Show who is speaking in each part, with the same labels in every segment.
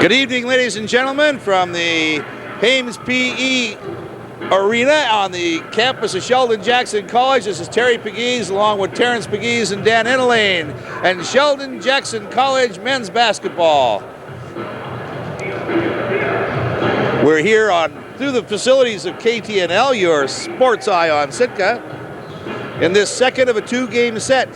Speaker 1: Good evening, ladies and gentlemen, from the Hames PE Arena on the campus of Sheldon Jackson College. This is Terry Pegues along with Terrence Pegues and Dan Enelane and Sheldon Jackson College men's basketball. We're here through the facilities of KTNL, your sports eye on Sitka, in this second of a two-game set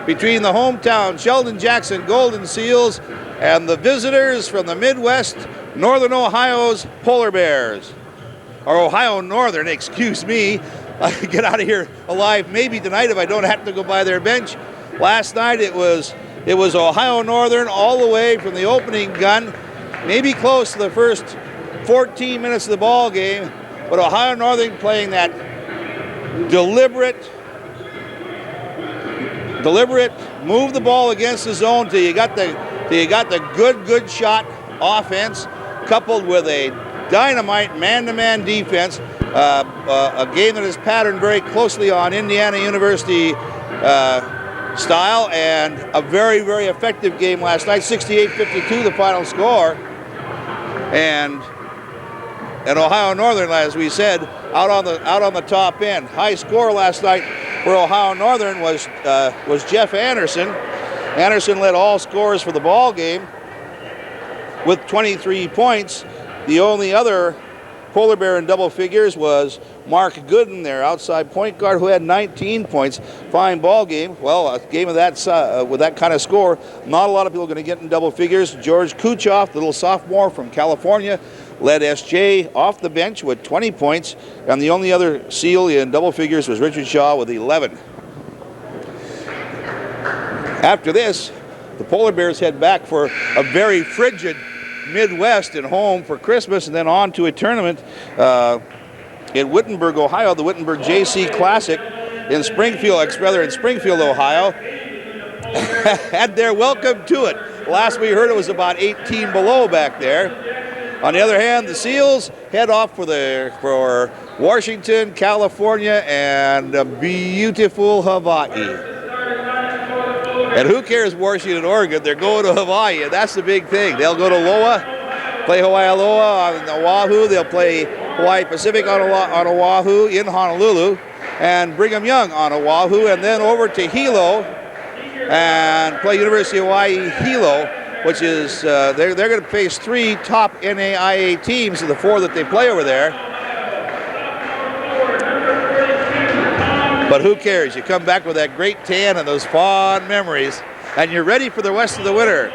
Speaker 1: between the hometown Sheldon Jackson Golden Seals and the visitors from the Midwest, Northern Ohio's Polar Bears. Or Ohio Northern, excuse me. I could get out of here alive maybe tonight if I don't have to go by their bench. Last night it was Ohio Northern all the way from the opening gun, maybe close to the first 14 minutes of the ball game, but Ohio Northern playing that deliberate, move the ball against the zone till you got the good shot offense coupled with a dynamite man-to-man defense, a game that is patterned very closely on Indiana University style, and a very, very effective game last night. 68-52 the final score, and Ohio Northern, as we said, out on the top end. High score last night for Ohio Northern was Jeff Anderson. Anderson led all scorers for the ball game with 23 points. The only other Polar Bear in double figures was Mark Gooden, their outside point guard, who had 19 points. Fine ball game. Well, a game of that with that kind of score, not a lot of people are going to get in double figures. George Kuchoff, the little sophomore from California, led SJ off the bench with 20 points, and the only other Seal in double figures was Richard Shaw with 11. After this, the Polar Bears head back for a very frigid Midwest and home for Christmas, and then on to a tournament in Wittenberg, Ohio, the Wittenberg JC Classic in Springfield, Ohio. Had their welcome to it. Last we heard it was about 18 below back there. On the other hand, the Seals head off for Washington, California, and beautiful Hawaii. And who cares Washington, Oregon? They're going to Hawaii, and that's the big thing. They'll go to Loa, play Hawaii Aloha on Oahu. They'll play Hawaii Pacific on Oahu in Honolulu, and Brigham Young on Oahu, and then over to Hilo and play University of Hawaii Hilo, which is, they're going to face three top NAIA teams of the four that they play over there. But who cares? You come back with that great tan and those fond memories, and you're ready for the rest of the winter.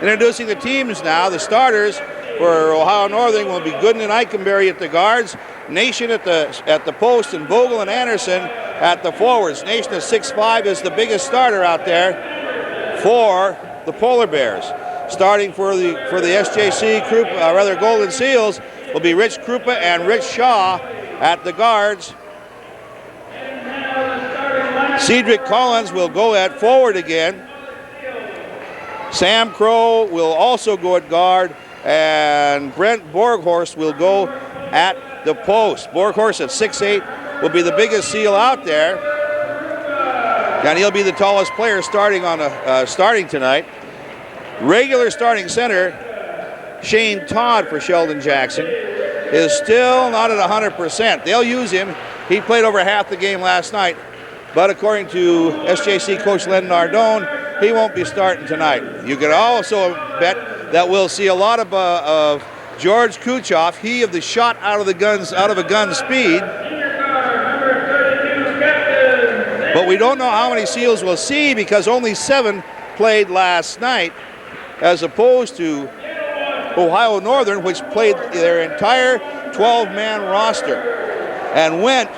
Speaker 1: Introducing the teams now. The starters for Ohio Northern will be Gooden and Eikenberry at the guards, Nation at the post, and Vogel and Anderson at the forwards. Nation at 6'5" is the biggest starter out there for the Polar Bears. Starting for the SJC group, Golden Seals, will be Rich Krupa and Rich Shaw at the guards. Cedric Collins will go at forward again. Sam Crow will also go at guard, and Brent Borghorst will go at the post. Borghorst at 6'8" will be the biggest Seal out there, and he'll be the tallest player starting tonight. Regular starting center Shane Todd for Sheldon Jackson is still not at 100%. They'll use him. He played over half the game last night. But according to SJC coach Len Nardone, he won't be starting tonight. You can also bet that we'll see a lot of George Kuchoff, he of the shot out of a gun speed. But we don't know how many Seals we'll see because only 7 played last night, as opposed to Ohio Northern, which played their entire 12-man roster and went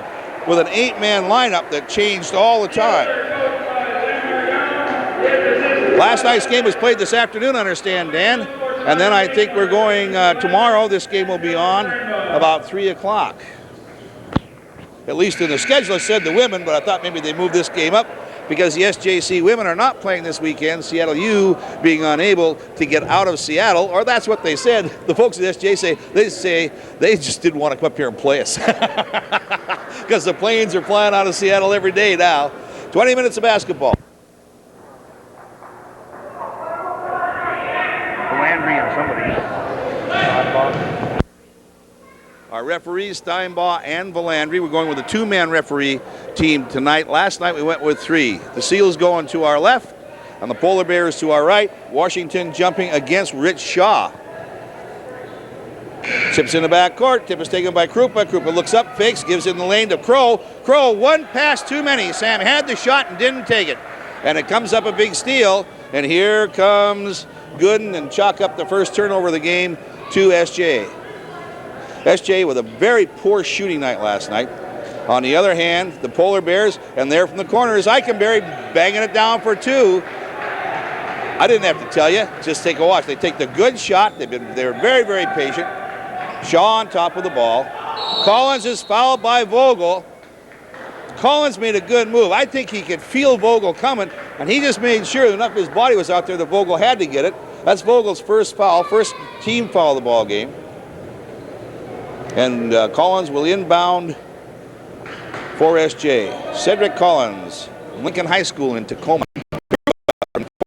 Speaker 1: with an 8-man lineup that changed all the time. Last night's game was played this afternoon, I understand, Dan. And then I think we're going tomorrow. This game will be on about 3 o'clock. At least in the schedule, it said the women, but I thought maybe they moved this game up because the SJC women are not playing this weekend. Seattle U being unable to get out of Seattle, or that's what they said. The folks at SJ say they just didn't want to come up here and play us because the planes are flying out of Seattle every day now. 20 minutes of basketball.
Speaker 2: Valandry and somebody.
Speaker 1: Our referees, Steinbaugh and Valandry. We're going with a two-man referee team tonight. Last night we went with three. The Seals going to our left and the Polar Bears to our right. Washington jumping against Rich Shaw. Chips in the back court. Tip is taken by Krupa. Krupa looks up, fakes, gives in the lane to Crow. Crow, one pass too many. Sam had the shot and didn't take it. And it comes up a big steal. And here comes Gooden and chalk up the first turnover of the game to SJ. SJ with a very poor shooting night last night. On the other hand, the Polar Bears, and there from the corner is Eichenberry banging it down for two. I didn't have to tell you, just take a watch. They take the good shot. They're very, very patient. Shaw on top of the ball. Collins is fouled by Vogel. Collins made a good move. I think he could feel Vogel coming, and he just made sure that enough of his body was out there that Vogel had to get it. That's Vogel's first foul, first team foul of the ball game. And Collins will inbound for SJ. Cedric Collins, Lincoln High School in Tacoma.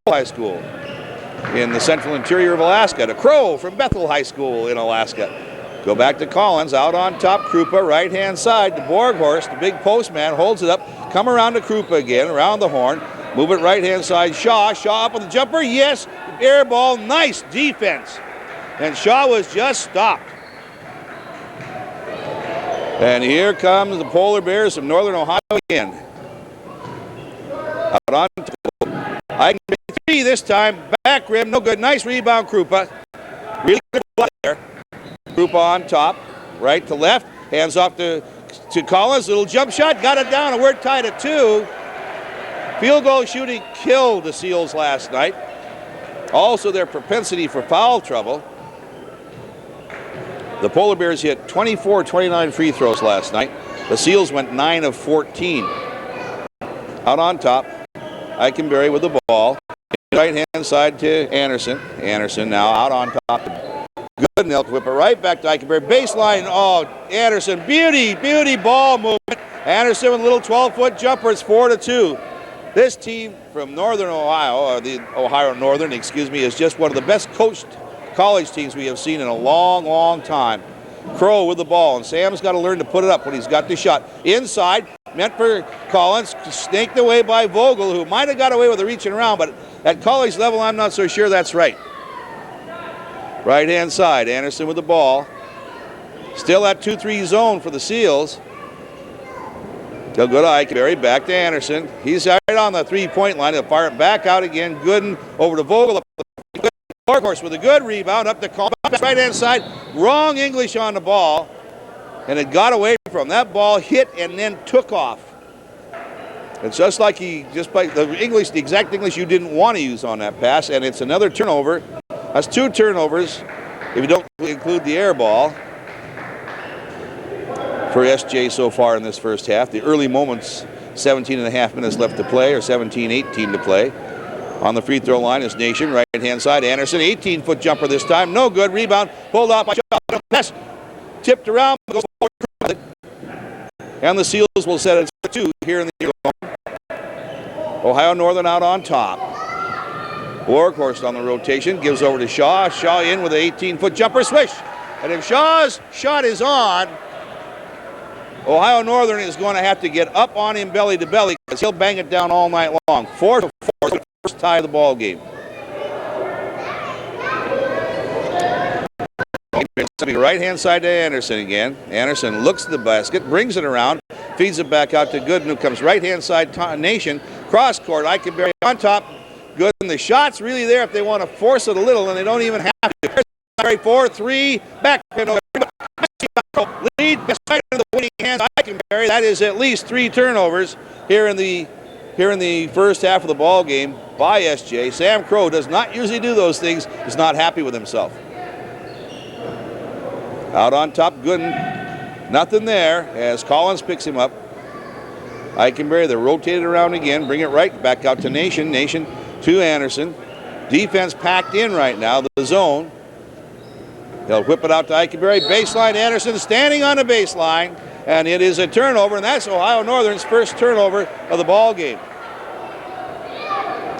Speaker 1: High School in the central interior of Alaska. To Crow from Bethel High School in Alaska. Go back to Collins, out on top, Krupa, right-hand side to Borghorst, the big postman, holds it up, come around to Krupa again, around the horn, move it right-hand side, Shaw up with the jumper, yes, air ball, nice defense. And Shaw was just stopped. And here comes the Polar Bears from Northern Ohio again. Out on top. I can be three this time, back rim, no good, nice rebound, Krupa. Really good play there. Krupa on top, right to left, hands off to Collins, little jump shot, got it down, and we're tied at two. Field goal shooting killed the Seals last night. Also their propensity for foul trouble. The Polar Bears hit 24-29 free throws last night. The Seals went 9 of 14. Out on top, Eichenberry with the ball. Right-hand side to Anderson. Anderson now out on top. Good, and they'll whip it right back to Eichenberry. Baseline, oh, Anderson, beauty ball movement. Anderson with a little 12-foot jumper, it's 4-2. This team from Northern Ohio, or the Ohio Northern, excuse me, is just one of the best coached college teams we have seen in a long time. Crow with the ball, and Sam's got to learn to put it up when he's got the shot. Inside, meant for Collins, snaked away by Vogel, who might have got away with the reaching around, but at college level, I'm not so sure that's right. Right-hand side, Anderson with the ball. Still that 2-3 zone for the Seals. They'll go to Eichenberry, back to Anderson. He's right on the three-point line. They'll fire it back out again. Gooden over to Vogel. Borghorst with a good rebound up the Collins. Right-hand side, wrong English on the ball. And it got away from him. That ball hit and then took off. It's just like the exact English you didn't want to use on that pass, and it's another turnover. That's two turnovers, if you don't include the air ball, for SJ so far in this first half. The early moments, 17 and a half minutes left to play, or 17-18 to play. On the free throw line is Nation, right-hand side. Anderson, 18-foot jumper this time, no good. Rebound, pulled off by Shaw. Pass, tipped around, goes forward. And the Seals will set it to 2 here in the Ohio Northern out on top. Borghorst on the rotation, gives over to Shaw. Shaw in with an 18-foot jumper, swish. And if Shaw's shot is on, Ohio Northern is going to have to get up on him belly to belly because he'll bang it down all night long. 4-4, first tie of the ball game. Right-hand side to Anderson again. Anderson looks at the basket, brings it around, feeds it back out to Gooden, who comes right-hand side Nation. Cross court, Eichenberry on top. Good, and the shot's really there if they want to force it a little, and they don't even have to. 4-3, back lead, right into the winning hands. Eichenberry. That is at least 3 turnovers here in the first half of the ball game by SJ. Sam Crow does not usually do those things. He's not happy with himself. Out on top, Gooden. Nothing there as Collins picks him up. Eichenberry, they're rotated around again. Bring it right back out to Nation. Nation to Anderson. Defense packed in right now, the zone. They'll whip it out to Eichenberry. Baseline, Anderson standing on the baseline. And it is a turnover, and that's Ohio Northern's first turnover of the ball game.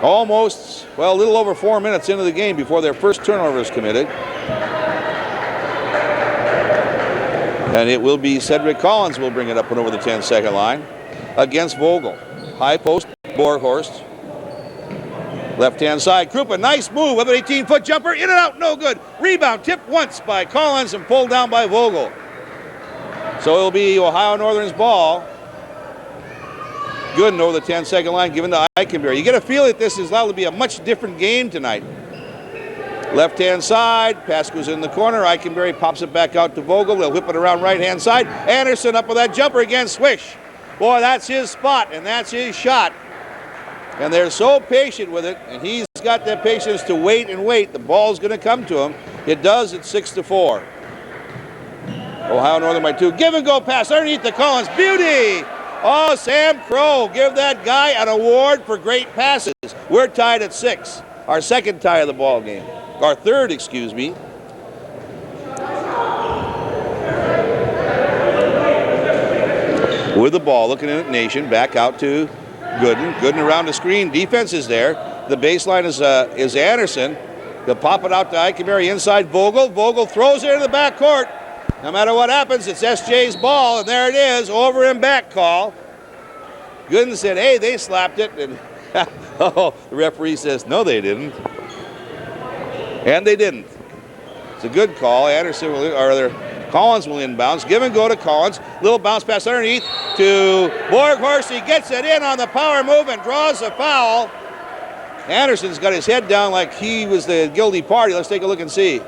Speaker 1: Almost, well, a little over 4 minutes into the game before their first turnover is committed. And it will be Cedric Collins will bring it up and over the 10-second line against Vogel. High post, Borghorst. Left-hand side, Krupa, nice move with an 18-foot jumper, in and out, no good. Rebound, tipped once by Collins and pulled down by Vogel. So it'll be Ohio Northern's ball. Gooden over the 10-second line, given to Eichenberry. You get a feel that this is likely to be a much different game tonight. Left-hand side, pass goes in the corner. Eichenberry pops it back out to Vogel. They'll whip it around right-hand side. Anderson up with that jumper again, swish. Boy, that's his spot, and that's his shot. And they're so patient with it, and he's got that patience to wait and wait. The ball's going to come to him. It does at 6-4. Ohio Northern by 2. Give and go pass underneath the Collins. Beauty! Oh, Sam Crow, give that guy an award for great passes. We're tied at 6. Our second tie of the ball game. Our third, excuse me. With the ball, looking in at Nation, back out to Gooden. Gooden around the screen. Defense is there. The baseline is Anderson. They'll pop it out to Eichenberry inside Vogel. Vogel throws it into the back court. No matter what happens, it's SJ's ball, and there it is, over and back call. Gooden said, hey, they slapped it, and oh, the referee says, no, they didn't. And they didn't. It's a good call. Anderson Collins will inbounds. Give and go to Collins. Little bounce pass underneath to Borghorst. He gets it in on the power move and draws a foul. Anderson's got his head down like he was the guilty party. Let's take a look and see.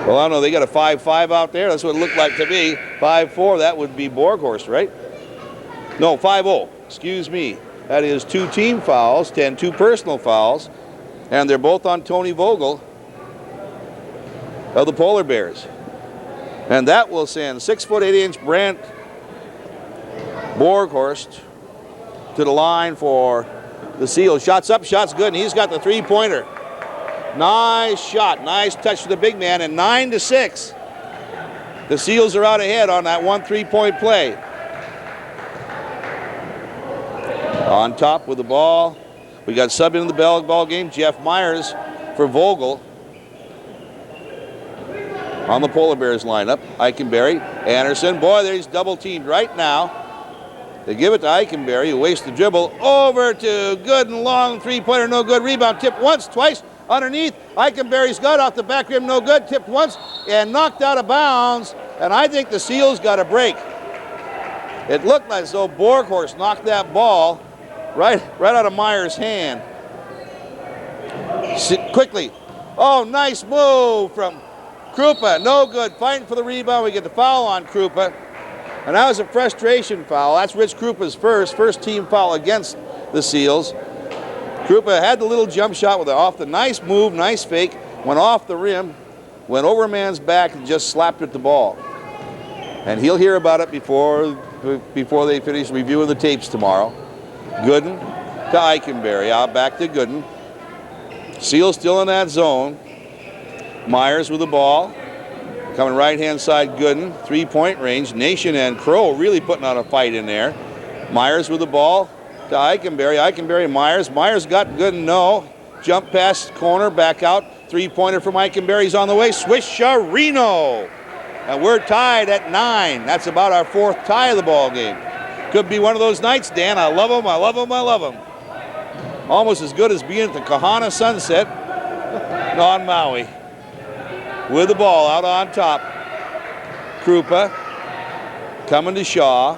Speaker 1: Well, I don't know. They got a 5-5 out there. That's what it looked like to me. 5-4. That would be Borghorst, right? No, 5-0. Excuse me. That is 2 team fouls, 2 personal fouls, and they're both on Tony Vogel of the Polar Bears. And that will send 6', 8" Brent Borghorst to the line for the Seals. Shots up, shots good, and he's got the 3-pointer. Nice shot, nice touch to the big man, and 9-6. The Seals are out ahead on that 1 3-point play. On top with the ball, we got sub into the ball game, Jeff Myers for Vogel. On the Polar Bears lineup, Eichenberry, Anderson. Boy, he's double teamed right now. They give it to Eichenberry, who wastes the dribble. Over to Gooden, long 3-pointer, no good. Rebound, tipped once, twice, underneath. Eichenberry's got off the back rim, no good. Tipped once and knocked out of bounds. And I think the Seals got a break. It looked as though Borghorst knocked that ball right out of Myers' hand. Quickly. Oh, nice move from Krupa. No good. Fighting for the rebound. We get the foul on Krupa. And that was a frustration foul. That's Rich Krupa's first team foul against the Seals. Krupa had the little jump shot with off the nice move, nice fake, went off the rim, went over a man's back and just slapped at the ball. And he'll hear about it before they finish reviewing the tapes tomorrow. Gooden to Eichenberry, out back to Gooden. Seals still in that zone. Myers with the ball. Coming right-hand side, Gooden, 3-point range. Nation and Crow really putting on a fight in there. Myers with the ball to Eichenberry. Eichenberry, Myers. Myers got Gooden, no. Jump pass, corner, back out. 3-pointer from Eichenberry's on the way. Swish-a-reno. And we're tied at 9. That's about our 4th tie of the ball game. Could be one of those nights, Dan. I love them, I love them, I love them. Almost as good as being at the Kahana Sunset on Maui. With the ball out on top. Krupa coming to Shaw.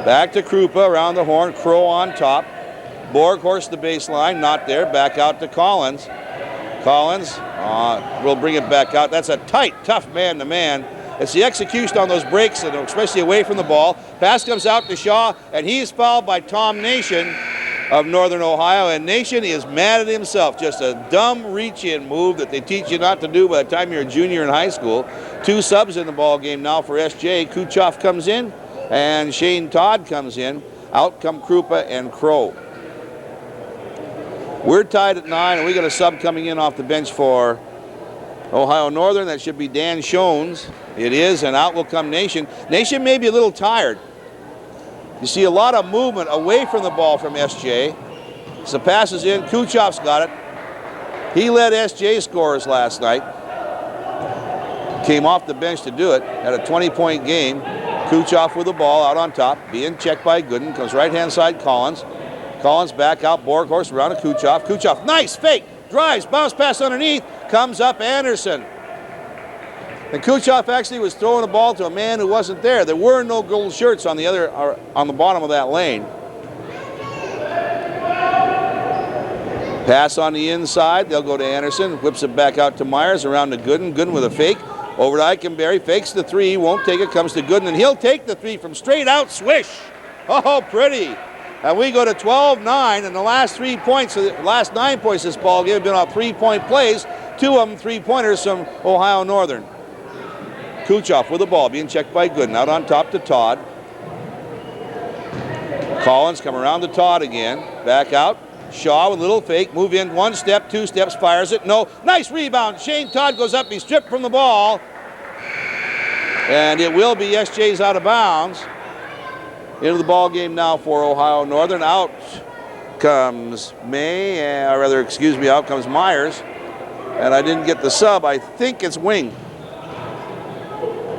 Speaker 1: Back to Krupa around the horn. Crow on top. Borghorst the baseline, not there. Back out to Collins. Collins will bring it back out. That's a tight, tough man-to-man. It's the execution on those breaks, and especially away from the ball. Pass comes out to Shaw, and he's fouled by Tom Nation of Northern Ohio. And Nation is mad at himself. Just a dumb reach-in move that they teach you not to do by the time you're a junior in high school. 2 subs in the ball game now for SJ. Kuchoff comes in, and Shane Todd comes in. Out come Krupa and Crow. We're tied at 9, and we got a sub coming in off the bench for Ohio Northern. That should be Dan Schoens. It is, and out will come Nation. Nation may be a little tired. You see a lot of movement away from the ball from SJ. So passes in, Kuchov's got it. He led SJ scorers last night. Came off the bench to do it. Had a 20-point game. Kuchov with the ball out on top, being checked by Gooden. Comes right-hand side, Collins. Collins back out, Borghorst around to Kuchov. Kuchov, nice fake, drives, bounce pass underneath, comes up Anderson. And Kuchov actually was throwing the ball to a man who wasn't there. There were no gold shirts on the bottom of that lane. Pass on the inside, they'll go to Anderson, whips it back out to Myers, around to Gooden. Gooden with a fake, over to Eichenberry, fakes the three, won't take it, comes to Gooden, and he'll take the three from straight out, swish. Oh, pretty. And we go to 12-9, and the last 9 points of this ball game have been on 3-point plays, 2 of them three-pointers from Ohio Northern. Kuchov with the ball, being checked by Gooden, out on top to Todd. Collins come around to Todd again, back out. Shaw with a little fake, move in 1 step, 2 steps, fires it, no. Nice rebound, Shane Todd goes up, he's stripped from the ball. And it will be SJ's out of bounds. Into the ball game now for Ohio Northern. Out comes out comes Myers. And I didn't get the sub, I think it's Wing.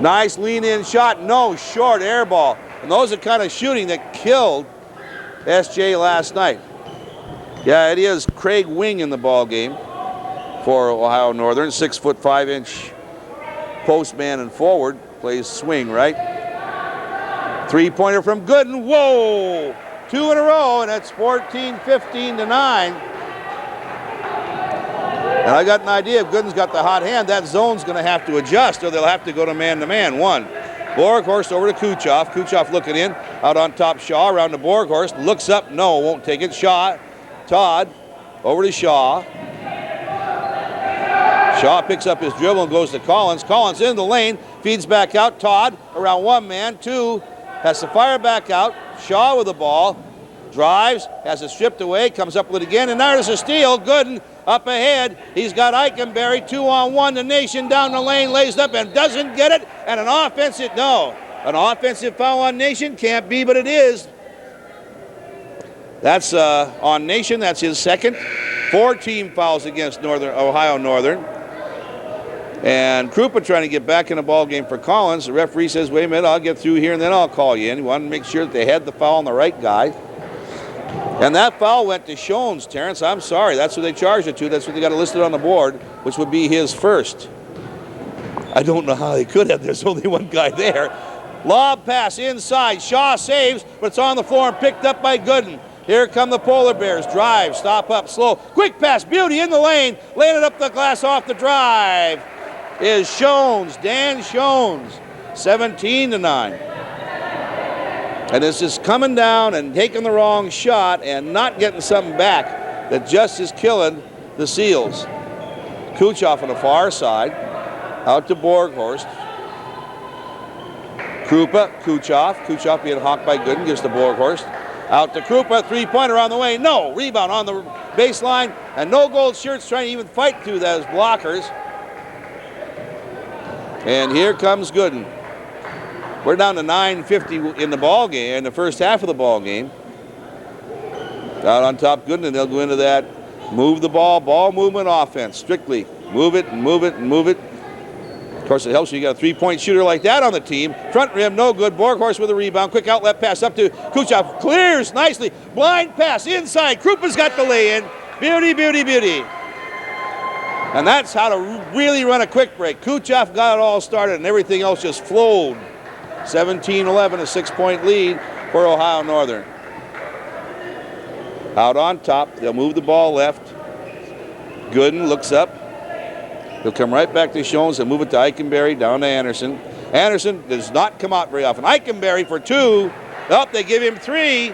Speaker 1: Nice lean-in shot, no, short air ball. And those are the kind of shooting that killed SJ last night. Yeah, it is Craig Wing in the ball game for Ohio Northern. 6'5" postman and forward, plays swing, right? Three-pointer from Gooden, whoa! 2 in a row, and that's 14-15 to 9. And I got an idea, if Gooden's got the hot hand, that zone's gonna have to adjust, or they'll have to go to man-to-man. 1. Borghorst over to Kuchov. Kuchov looking in, out on top Shaw, around to Borghorst, looks up, no, won't take it. Shaw, Todd, over to Shaw. Shaw picks up his dribble and goes to Collins. Collins in the lane, feeds back out. Todd around 1 man, 2, has to fire back out. Shaw with the ball, drives, has it stripped away, comes up with it again, and there's a steal. Gooden up ahead. He's got Eichenberry 2-on-1. The Nation down the lane, lays up and doesn't get it. And an offensive foul on Nation. Can't be, but it is. That's on Nation. That's his second. 4 team fouls against Ohio Northern. And Krupa trying to get back in the ball game for Collins. The referee says, wait a minute, I'll get through here and then I'll call you in. He wanted to make sure that they had the foul on the right guy. And that foul went to Shones, Terrence. I'm sorry. That's what they charged it to. That's what they got listed on the board, which would be his first. I don't know how they could have. There's only one guy there. Lob pass inside. Shaw saves, but it's on the floor and picked up by Gooden. Here come the Polar Bears. Drive, stop up, slow. Quick pass, Beauty in the lane. Laying it up the glass off the drive is Shones, Dan Shones, 17 to 9. And it's just coming down and taking the wrong shot and not getting something back that just is killing the Seals. Kuchov on the far side, out to Borghorst. Krupa, Kuchov being hawked by Gooden, gives to Borghorst. Out to Krupa, three-pointer on the way, no. Rebound on the baseline, and no gold shirts trying to even fight through those blockers. And here comes Gooden. We're down to 9:50 in the ball game, in the first half of the ball game. Out on top, Gooden, and they'll go into that move the ball movement offense, strictly. Move it and move it and move it. Of course, it helps when you got a three-point shooter like that on the team. Front rim, no good. Borghorst with a rebound. Quick outlet pass up to Kuchov. Clears nicely. Blind pass inside. Krupa's got the lay-in. Beauty, beauty, beauty. And that's how to really run a quick break. Kuchov got it all started, and everything else just flowed. 17-11, a 6-point lead for Ohio Northern. Out on top, they'll move the ball left. Gooden looks up. He'll come right back to Shones and move it to Eichenberry, down to Anderson. Anderson does not come out very often. Eichenberry for 2. Oh, they give him 3.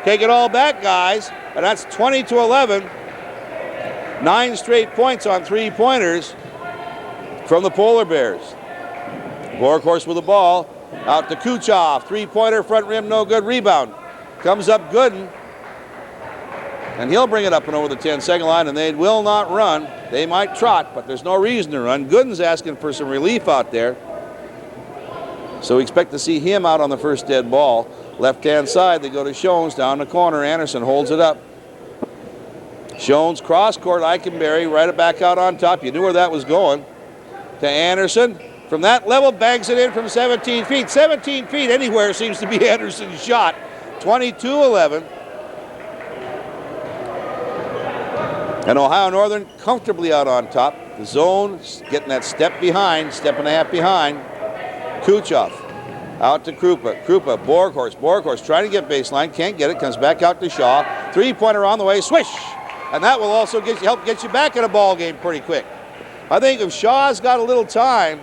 Speaker 1: Take it all back, guys. And that's 20-11. 9 straight points on three-pointers from the Polar Bears. Borghorst with the ball. Out to Kuchov. Three-pointer, front rim, no good. Rebound. Comes up Gooden. And he'll bring it up and over the 10-second line, and they will not run. They might trot, but there's no reason to run. Gooden's asking for some relief out there. So we expect to see him out on the first dead ball. Left-hand side, they go to Shones down the corner. Anderson holds it up. Shones cross-court, Eikenberry right back out on top. You knew where that was going. To Anderson. From that level, bangs it in from 17 feet. 17 feet anywhere seems to be Anderson's shot. 22-11. And Ohio Northern comfortably out on top. The zone getting that step behind, step and a half behind. Kuchov out to Krupa. Krupa, Borghorst trying to get baseline, can't get it, comes back out to Shaw. Three-pointer on the way, swish! And that will also help get you back in a ball game pretty quick. I think if Shaw's got a little time,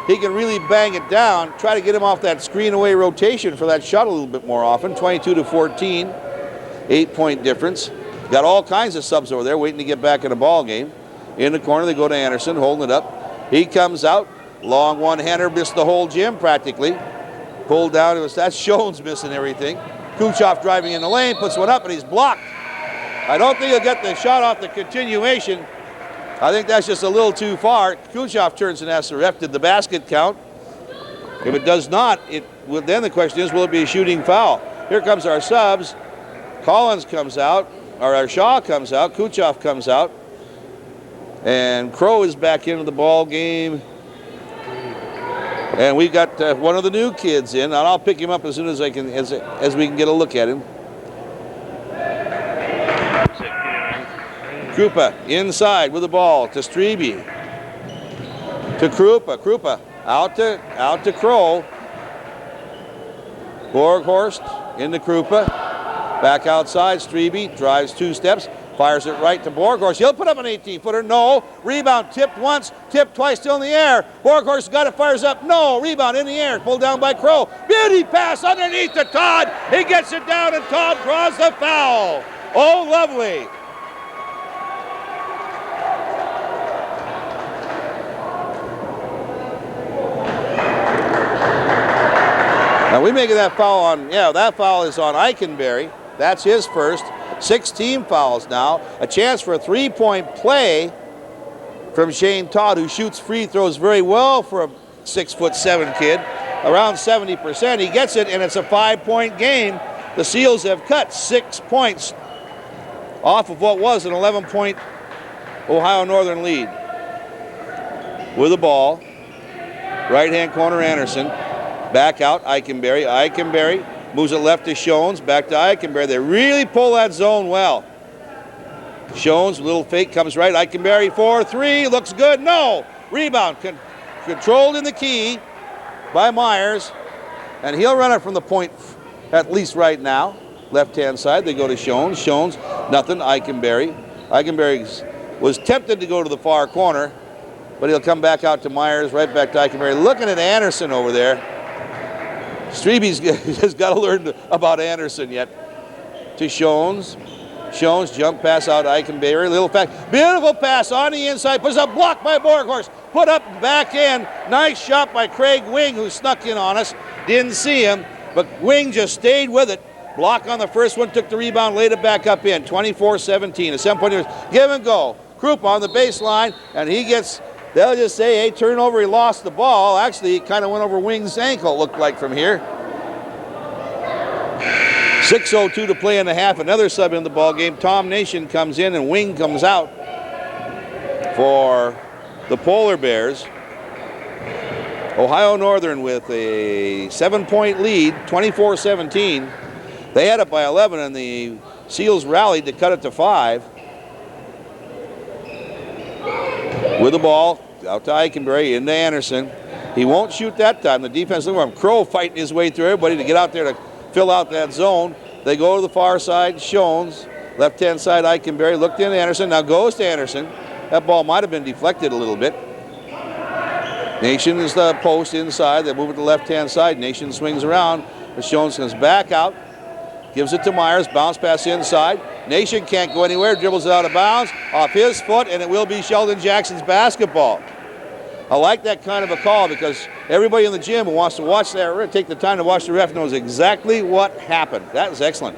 Speaker 1: he can really bang it down, try to get him off that screen away rotation for that shot a little bit more often. 22-14, 8-point difference. Got all kinds of subs over there waiting to get back in a ball game. In the corner, they go to Anderson, holding it up. He comes out, long one-hander, missed the whole gym practically. Pulled down, that's Shones missing everything. Kuchov driving in the lane, puts one up, and he's blocked. I don't think he'll get the shot off the continuation. I think that's just a little too far. Kuchov turns and asks the ref, did the basket count? If it does not, then the question is, will it be a shooting foul? Here comes our subs. Collins comes out, or our Shaw comes out, Kuchov comes out, and Crow is back into the ball game. And we got one of the new kids in, and I'll pick him up as soon as I can, as we can get a look at him. Krupa inside with the ball to Strebe. To Krupa. Krupa out to Crow. Borghorst into Krupa. Back outside. Strebe drives 2 steps. Fires it right to Borghorst. He'll put up an 18-footer. No. Rebound tipped once, tipped twice, still in the air. Borghorst got it, fires up. No. Rebound in the air. Pulled down by Crow. Beauty pass underneath to Todd. He gets it down, and Todd draws the foul. Oh, lovely. Now we make that foul on, that foul is on Eikenberry. That's his first. 6 team fouls now. A chance for a 3-point play from Shane Todd, who shoots free throws very well for a 6'7" kid. Around 70%. He gets it, and it's a 5-point game. The Seals have cut 6 points off of what was an 11-point Ohio Northern lead. With the ball, right-hand corner Anderson. Back out, Eikenberry. Eikenberry moves it left to Shones, back to Eikenberry. They really pull that zone well. Shones, little fake, comes right. Eikenberry 4-3, looks good. No! Rebound, controlled in the key by Myers. And he'll run it from the point, at least right now. Left-hand side, they go to Shones. Shones, nothing, Eikenberry. Eikenberry was tempted to go to the far corner, but he'll come back out to Myers, right back to Eikenberry. Looking at Anderson over there. Strebe's has got to learn about Anderson yet. To Shones. Shones, jump pass out Eikenberry. Little beautiful pass on the inside. Puts up, blocked by Borghorst. Put up, back in. Nice shot by Craig Wing, who snuck in on us. Didn't see him, but Wing just stayed with it. Block on the first one, took the rebound, laid it back up in. 24-17. At some point, give and go. Krupa on the baseline, and he gets... They'll just say, hey, turnover, he lost the ball. Actually, he kind of went over Wing's ankle, it looked like from here. 6:02 to play in the half. Another sub in the ball game. Tom Nation comes in, and Wing comes out for the Polar Bears. Ohio Northern with a 7-point lead, 24-17. They had it by 11, and the Seals rallied to cut it to 5. With the ball, out to Eikenberry, into Anderson. He won't shoot that time. The defense, look at him. Crow fighting his way through everybody to get out there to fill out that zone. They go to the far side, Shones. Left-hand side, Eikenberry. Looked in Anderson, now goes to Anderson. That ball might have been deflected a little bit. Nation is the post inside. They move it to the left-hand side. Nation swings around. But Shones comes back out. Gives it to Myers. Bounce pass inside. Nation can't go anywhere. Dribbles it out of bounds. Off his foot, and it will be Sheldon Jackson's basketball. I like that kind of a call because everybody in the gym who wants to watch that, take the time to watch the ref, knows exactly what happened. That was excellent.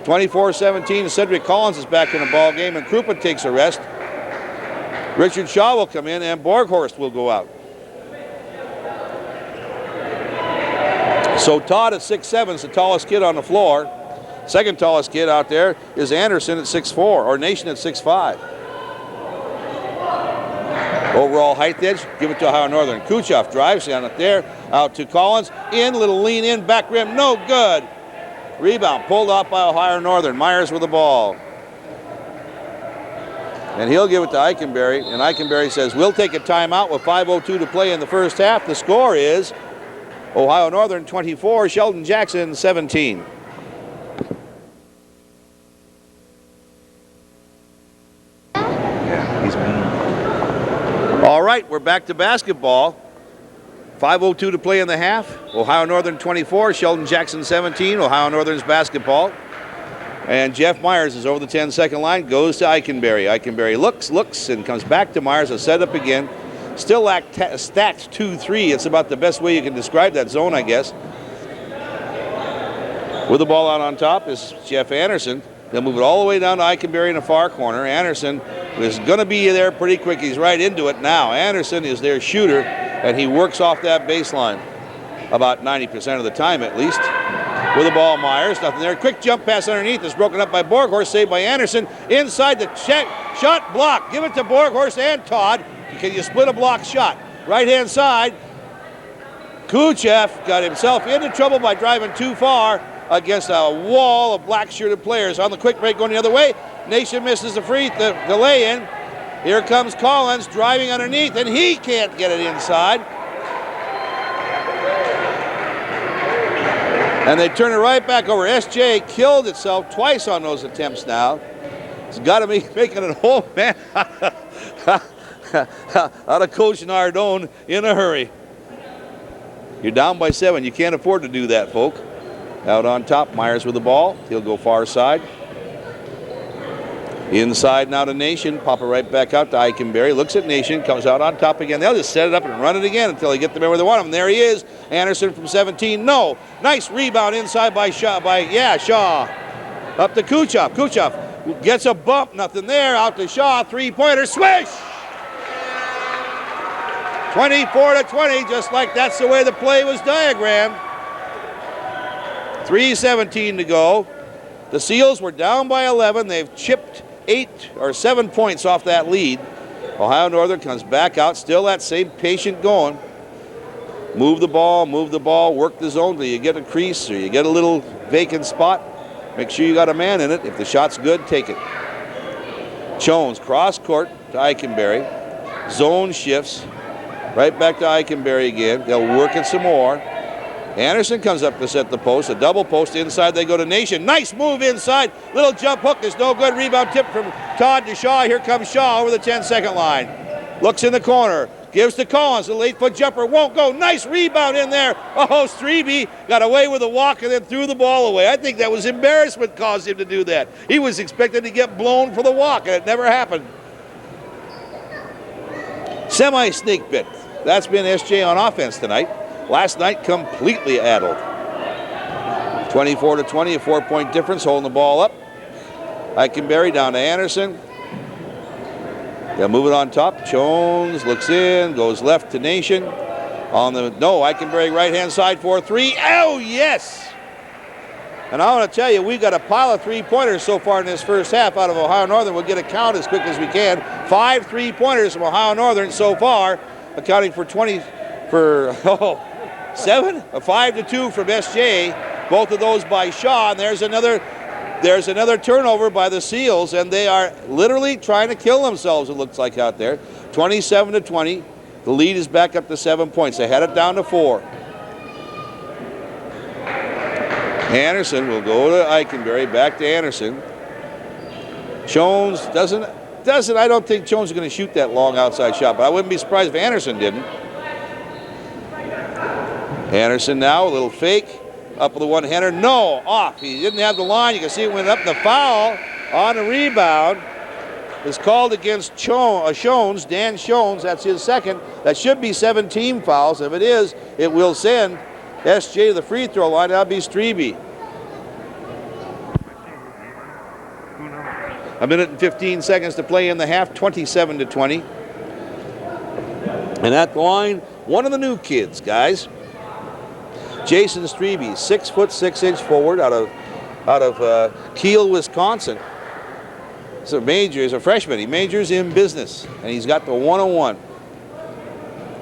Speaker 1: 24-17. Cedric Collins is back in the ball game, and Krupa takes a rest. Richard Shaw will come in, and Borghorst will go out. So Todd at 6'7" is the tallest kid on the floor. Second tallest kid out there is Anderson at 6'4", or Nation at 6'5". Overall height edge, give it to Ohio Northern. Kuchov drives down it there, out to Collins, in, little lean in, back rim, no good. Rebound pulled off by Ohio Northern. Myers with the ball. And he'll give it to Eikenberry, and Eikenberry says, we'll take a timeout with 5:02 to play in the first half. The score is Ohio Northern 24, Sheldon Jackson 17. All right, we're back to basketball. 5:02 to play in the half. Ohio Northern 24, Sheldon Jackson 17. Ohio Northern's basketball. And Jeff Myers is over the 10-second line, goes to Eikenberry. Eikenberry looks, and comes back to Myers. A setup again. Still stacked 2-3. It's about the best way you can describe that zone, I guess. With the ball out on top is Jeff Anderson. They'll move it all the way down to Eikenberry in the far corner. Anderson is going to be there pretty quick. He's right into it now. Anderson is their shooter, and he works off that baseline about 90% of the time at least. With the ball, Myers, nothing there. Quick jump pass underneath is broken up by Borghorst, saved by Anderson. Inside the check, shot block. Give it to Borghorst and Todd. Can you split a block shot? Right-hand side, Kuchev got himself into trouble by driving too far against a wall of black-shirted players. On the quick break going the other way, Nation misses the lay-in. Here comes Collins driving underneath, and he can't get it inside. And they turn it right back over. SJ killed itself twice on those attempts now. It's got to be making an old man out of Coach Nardone in a hurry. You're down by 7. You can't afford to do that, folk. Out on top, Myers with the ball. He'll go far side. Inside now to Nation. Pop it right back out to Eikenberry. Looks at Nation. Comes out on top again. They'll just set it up and run it again until they get the man where they want him. And there he is. Anderson from 17. No. Nice rebound inside by Shaw. Shaw. Up to Kuchov. Kuchov gets a bump. Nothing there. Out to Shaw. Three-pointer. Swish! 24-20. Just like that's the way the play was diagrammed. 3:17 to go. The Seals were down by 11. They've chipped 8 or 7 points off that lead. Ohio Northern comes back out, still that same patient going. Move the ball, work the zone till you get a crease or you get a little vacant spot. Make sure you got a man in it. If the shot's good, take it. Jones, cross court to Eikenberry. Zone shifts. Right back to Eikenberry again. They'll work it some more. Anderson comes up to set the post. A double post inside. They go to Nation. Nice move inside. Little jump hook is no good. Rebound tip from Todd to Shaw. Here comes Shaw over the 10-second line. Looks in the corner. Gives to Collins. The late-foot jumper won't go. Nice rebound in there. Oh, Strebe got away with a walk and then threw the ball away. I think that was embarrassment caused him to do that. He was expected to get blown for the walk, and it never happened. Semi-snake bit. That's been SJ on offense tonight. Last night, completely addled. 24-20, a 4-point difference, holding the ball up. Eikenberry down to Anderson. They'll move it on top. Jones looks in, goes left to Nation. Eikenberry right-hand side for 3. Oh, yes! And I want to tell you, we've got a pile of three-pointers so far in this first half out of Ohio Northern. We'll get a count as quick as we can. 5 three-pointers from Ohio Northern so far, accounting for 7, a 5-2 from SJ. Both of those by Shaw, and there's another turnover by the Seals, and they are literally trying to kill themselves, it looks like out there. 27-20. The lead is back up to 7 points. They had it down to 4. Anderson will go to Eikenberry, back to Anderson. Jones doesn't. I don't think Jones is going to shoot that long outside shot, but I wouldn't be surprised if Anderson didn't. Anderson now, a little fake. Up with the one-hander. No, off. He didn't have the line. You can see it went up. The foul on the rebound is called against Shones, Dan Shones. That's his second. That should be 17 fouls. If it is, it will send SJ to the free throw line. That'll be Strebe. A minute and 15 seconds to play in the half, 27-20. And at the line, one of the new kids, guys. Jason Strebe, 6'6" forward out of Kiel, Wisconsin. So he's a freshman. He majors in business, and he's got the 101.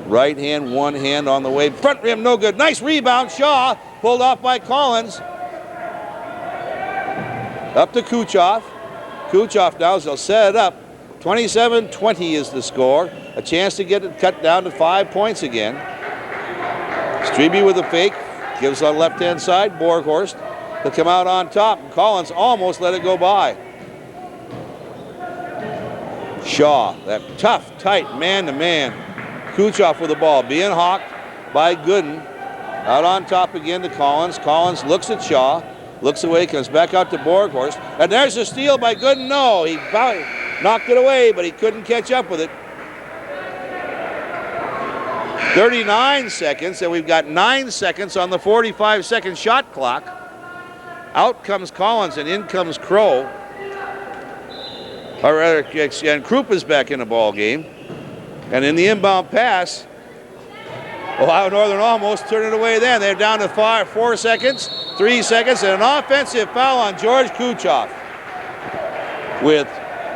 Speaker 1: Right hand, one hand on the way. Front rim, no good. Nice rebound. Shaw pulled off by Collins. Up to Kuchov. Kuchov now, they'll set it up. 27-20 is the score. A chance to get it cut down to 5 points again. Strebe with a fake. Gives on the left-hand side. Borghorst to come out on top. And Collins almost let it go by. Shaw, that tough, tight man-to-man. Kuchov with the ball, being hawked by Gooden. Out on top again to Collins. Collins looks at Shaw, looks away, comes back out to Borghorst. And there's a steal by Gooden. No, he knocked it away, but he couldn't catch up with it. 39 seconds, and we've got 9 seconds on the 45-second shot clock. Out comes Collins, and in comes Crow. Or rather, and Krupa's back in the ball game. And in the inbound pass, Ohio Northern almost turned it away then. They're down to 4 seconds, 3 seconds, and an offensive foul on George Kuchov. With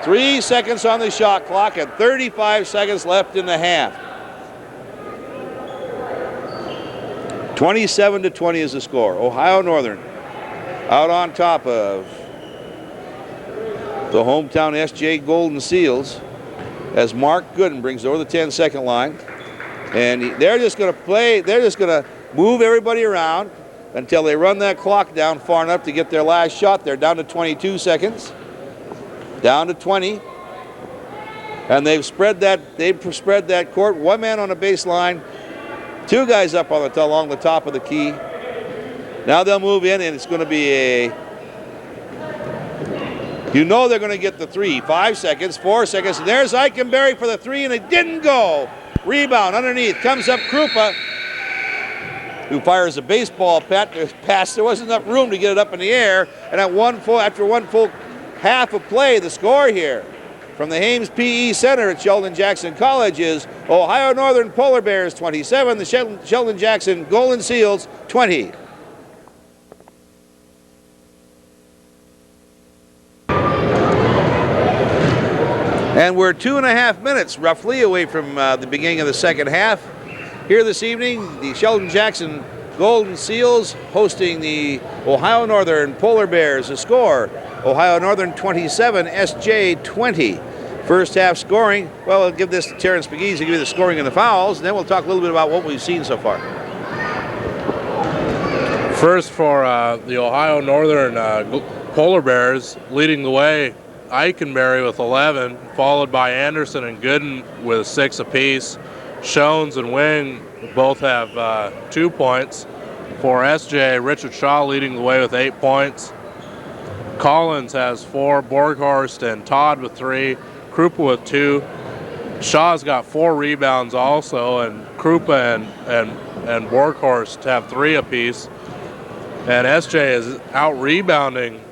Speaker 1: 3 seconds on the shot clock and 35 seconds left in the half. 27-20 is the score. Ohio Northern out on top of the hometown SJ Golden Seals as Mark Gooden brings over the 10-second line. And they're just going to play, they're just going to move everybody around until they run that clock down far enough to get their last shot. They're down to 22 seconds, down to 20. And they've spread that court. One man on the baseline, two guys up on along the top of the key. Now they'll move in, and it's going to be you know they're going to get the three. 5 seconds, 4 seconds, and there's Eichenberry for the three, and it didn't go. Rebound underneath, comes up Krupa, who fires a baseball pass. There wasn't enough room to get it up in the air, and after one full half of play, the score here from the Hames PE Center at Sheldon Jackson College is Ohio Northern Polar Bears 27, the Sheldon Jackson Golden Seals 20. And we're 2.5 minutes roughly away from the beginning of the second half. Here this evening, the Sheldon Jackson Golden Seals hosting the Ohio Northern Polar Bears. The score, Ohio Northern 27, SJ 20. First half scoring, well, we'll give this to Terrence McGee to give you the scoring and the fouls, and then we'll talk a little bit about what we've seen so far.
Speaker 2: First for the Ohio Northern Polar Bears, leading the way, Eichenberry with 11, followed by Anderson and Gooden with 6 apiece. Shones and Wing both have 2 points. For SJ, Richard Shaw leading the way with 8 points. Collins has 4, Borghorst and Todd with 3, Krupa with 2. Shaw's got 4 rebounds also, and Krupa and Borghorst have 3 apiece. And SJ is out rebounding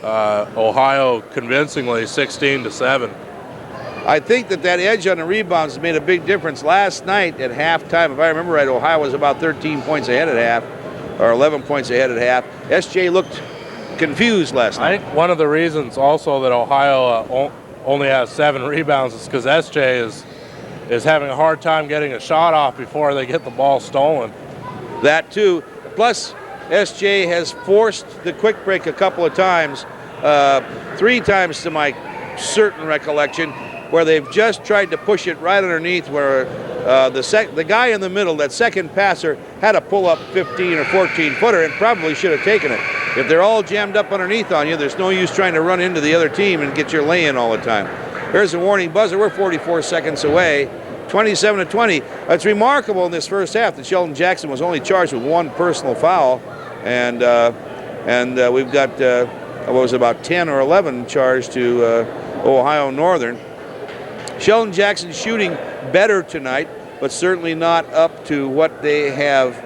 Speaker 2: Ohio convincingly, 16-7.
Speaker 1: I think that edge on the rebounds made a big difference last night at halftime. If I remember right, Ohio was about 13 points ahead at half, or 11 points ahead at half. SJ looked confused last night.
Speaker 2: I think one of the reasons also that Ohio only has 7 rebounds is because SJ is having a hard time getting a shot off before they get the ball stolen.
Speaker 1: That too. Plus, SJ has forced the quick break a couple of times, 3 times to my certain recollection, where they've just tried to push it right underneath where the guy in the middle, that second passer, had a pull-up 15 or 14-footer and probably should have taken it. If they're all jammed up underneath on you, there's no use trying to run into the other team and get your lay-in all the time. There's a warning buzzer. We're 44 seconds away. 27-20. It's remarkable in this first half that Sheldon Jackson was only charged with 1 personal foul, and we've got what was about 10 or 11 charged to Ohio Northern. Sheldon Jackson shooting better tonight, but certainly not up to what they have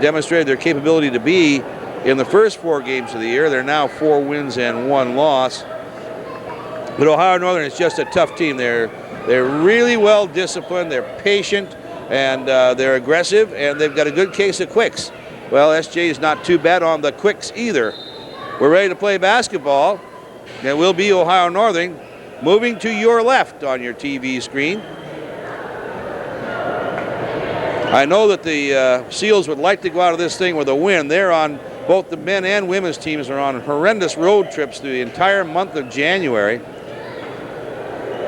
Speaker 1: demonstrated their capability to be in the first 4 games of the year. They're now 4 wins and 1 loss. But Ohio Northern is just a tough team. They're really well disciplined. They're patient. and they're aggressive, and they've got a good case of quicks. Well, SJ is not too bad on the quicks either. We're ready to play basketball. It will be Ohio Northern moving to your left on your TV screen. I know that the Seals would like to go out of this thing with a win. They're on, both the men and women's teams are on horrendous road trips through the entire month of January.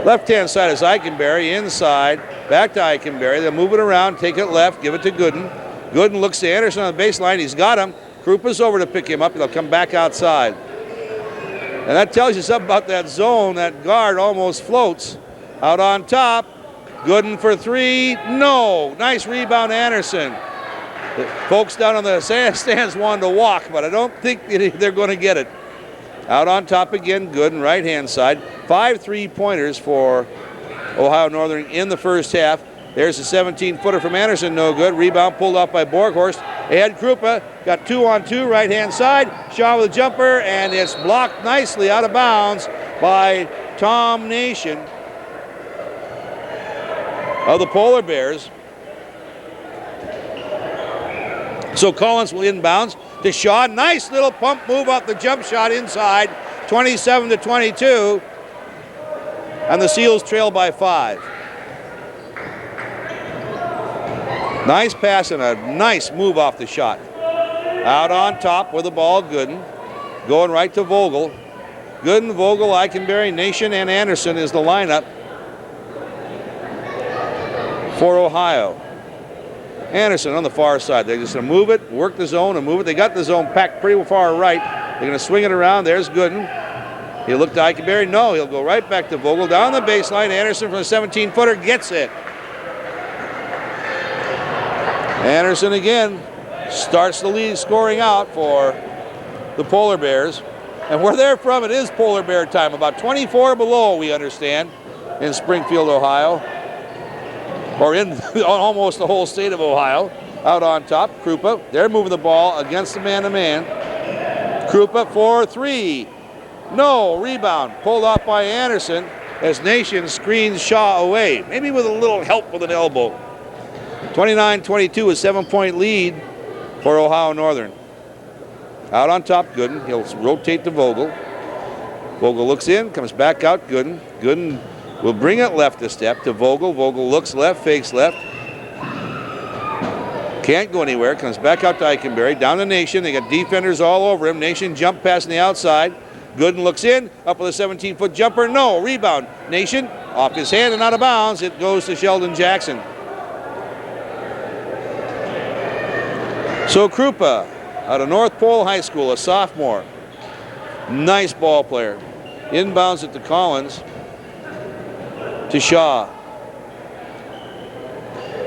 Speaker 1: Left-hand side is Eikenberry, inside, back to Eikenberry. They'll move it around, take it left, give it to Gooden. Gooden looks to Anderson on the baseline. He's got him. Krupa's over to pick him up. They'll come back outside. And that tells you something about that zone. That guard almost floats. Out on top, Gooden for three. No. Nice rebound, Anderson. The folks down on the stands wanted to walk, but I don't think they're going to get it. Out on top again, Gooden, right-hand side. 5 3-pointers for Ohio Northern in the first half. There's a 17-footer from Anderson, no good. Rebound pulled off by Borghorst. Ed Krupa got 2-on-2, right-hand side. Shaw with a jumper, and it's blocked nicely out of bounds by Tom Nation of the Polar Bears. So Collins will inbounds to Shaw. Nice little pump move off the jump shot inside, 27-22. And the Seals trail by 5. Nice pass and a nice move off the shot. Out on top with the ball, Gooden. Going right to Vogel. Gooden, Vogel, Eikenberry, Nation, and Anderson is the lineup for Ohio. Anderson on the far side. They're just going to move it, work the zone, and move it. They got the zone packed pretty far right. They're going to swing it around. There's Gooden. He'll look to Eikenberry. No, he'll go right back to Vogel. Down the baseline, Anderson from the 17-footer gets it. Anderson again starts the lead scoring out for the Polar Bears. And where they're from, it is Polar Bear time. About 24 below, we understand, in Springfield, Ohio. Or in almost the whole state of Ohio. Out on top, Krupa. They're moving the ball against the man-to-man. Krupa for three. No, rebound. Pulled off by Anderson as Nation screens Shaw away. Maybe with a little help with an elbow. 29-22, a 7-point lead for Ohio Northern. Out on top, Gooden. He'll rotate to Vogel. Vogel looks in, comes back out, Gooden. Gooden will bring it left a step to Vogel. Vogel looks left, fakes left. Can't go anywhere, comes back out to Eikenberry. Down to Nation, they got defenders all over him. Nation jump pass on the outside. Gooden looks in, up with a 17-foot jumper. No, rebound. Nation off his hand and out of bounds. It goes to Sheldon Jackson. So Krupa, out of North Pole High School, a sophomore. Nice ball player. Inbounds it to Collins. To Shaw.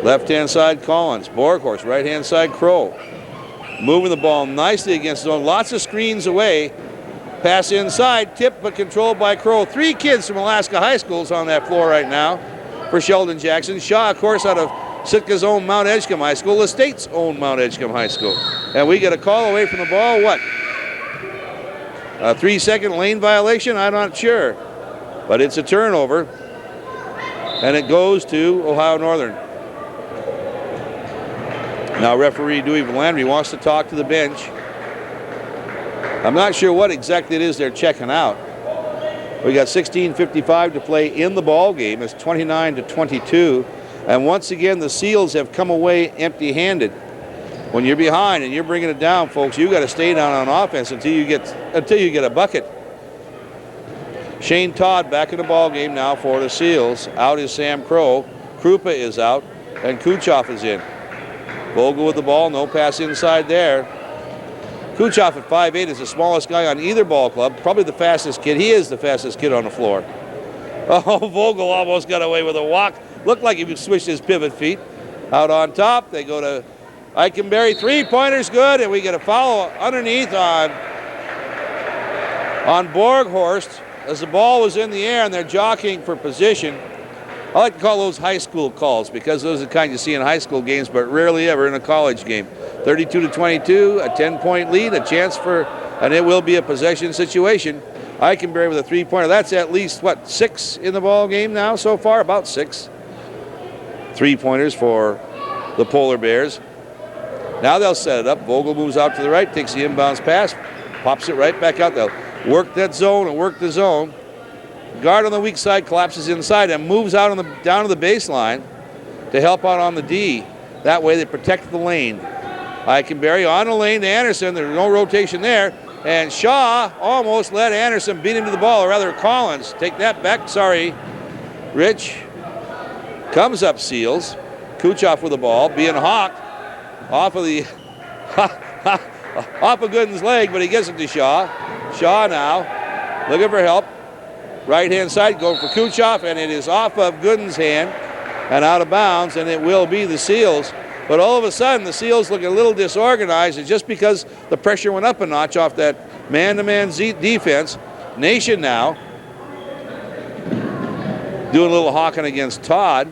Speaker 1: Left-hand side, Collins. Borghorst, right-hand side, Crow. Moving the ball nicely against the zone. Lots of screens away. Pass inside, tipped but controlled by Crow. 3 kids from Alaska High Schools on that floor right now for Sheldon Jackson. Shaw, of course, out of Sitka's own Mount Edgecombe High School, the state's own Mount Edgecombe High School. And we get a call away from the ball, what? A 3-second lane violation? I'm not sure. But it's a turnover. And it goes to Ohio Northern. Now referee Dewey Landry wants to talk to the bench. I'm not sure what exactly it is they're checking out. We got 16:55 to play in the ball game. It's 29-22. And once again, the Seals have come away empty-handed. When you're behind and you're bringing it down, folks, you got to stay down on offense until you get a bucket. Shane Todd back in the ball game now for the Seals. Out is Sam Crow. Krupa is out, and Kuchoff is in. Vogel with the ball, no pass inside there. Kuchoff at 5'8" is the smallest guy on either ball club, probably the fastest kid. He is the fastest kid on the floor. Oh, Vogel almost got away with a walk. Looked like he switched his pivot feet. Out on top, they go to Eikenberry. 3-pointers good, and we get a foul underneath on Borghorst as the ball was in the air and they're jockeying for position. I like to call those high school calls because those are the kind you see in high school games, but rarely ever in a college game. 32-22, a 10-point lead, a chance for, and it will be a possession situation. Eikenberry with a 3-pointer. That's at least, what, 6 in the ball game now so far? About 6. 3-pointers for the Polar Bears. Now they'll set it up. Vogel moves out to the right, takes the inbounds pass, pops it right back out. They'll work that zone and work the zone. Guard on the weak side collapses inside and moves out down to the baseline to help out on the D. That way they protect the lane. Eichenberry on the lane to Anderson. There's no rotation there. And Shaw almost let Anderson beat him to the ball, or rather Collins. Take that back. Sorry, Rich. Comes up, Seals. Kuchov with the ball, being hawked off of the off of Gooden's leg, but he gets it to Shaw. Shaw now looking for help. Right-hand side going for Kuchov, and it is off of Gooden's hand and out of bounds, and it will be the Seals. But all of a sudden, the Seals look a little disorganized, and just because the pressure went up a notch off that man-to-man defense. Nation now doing a little hawking against Todd.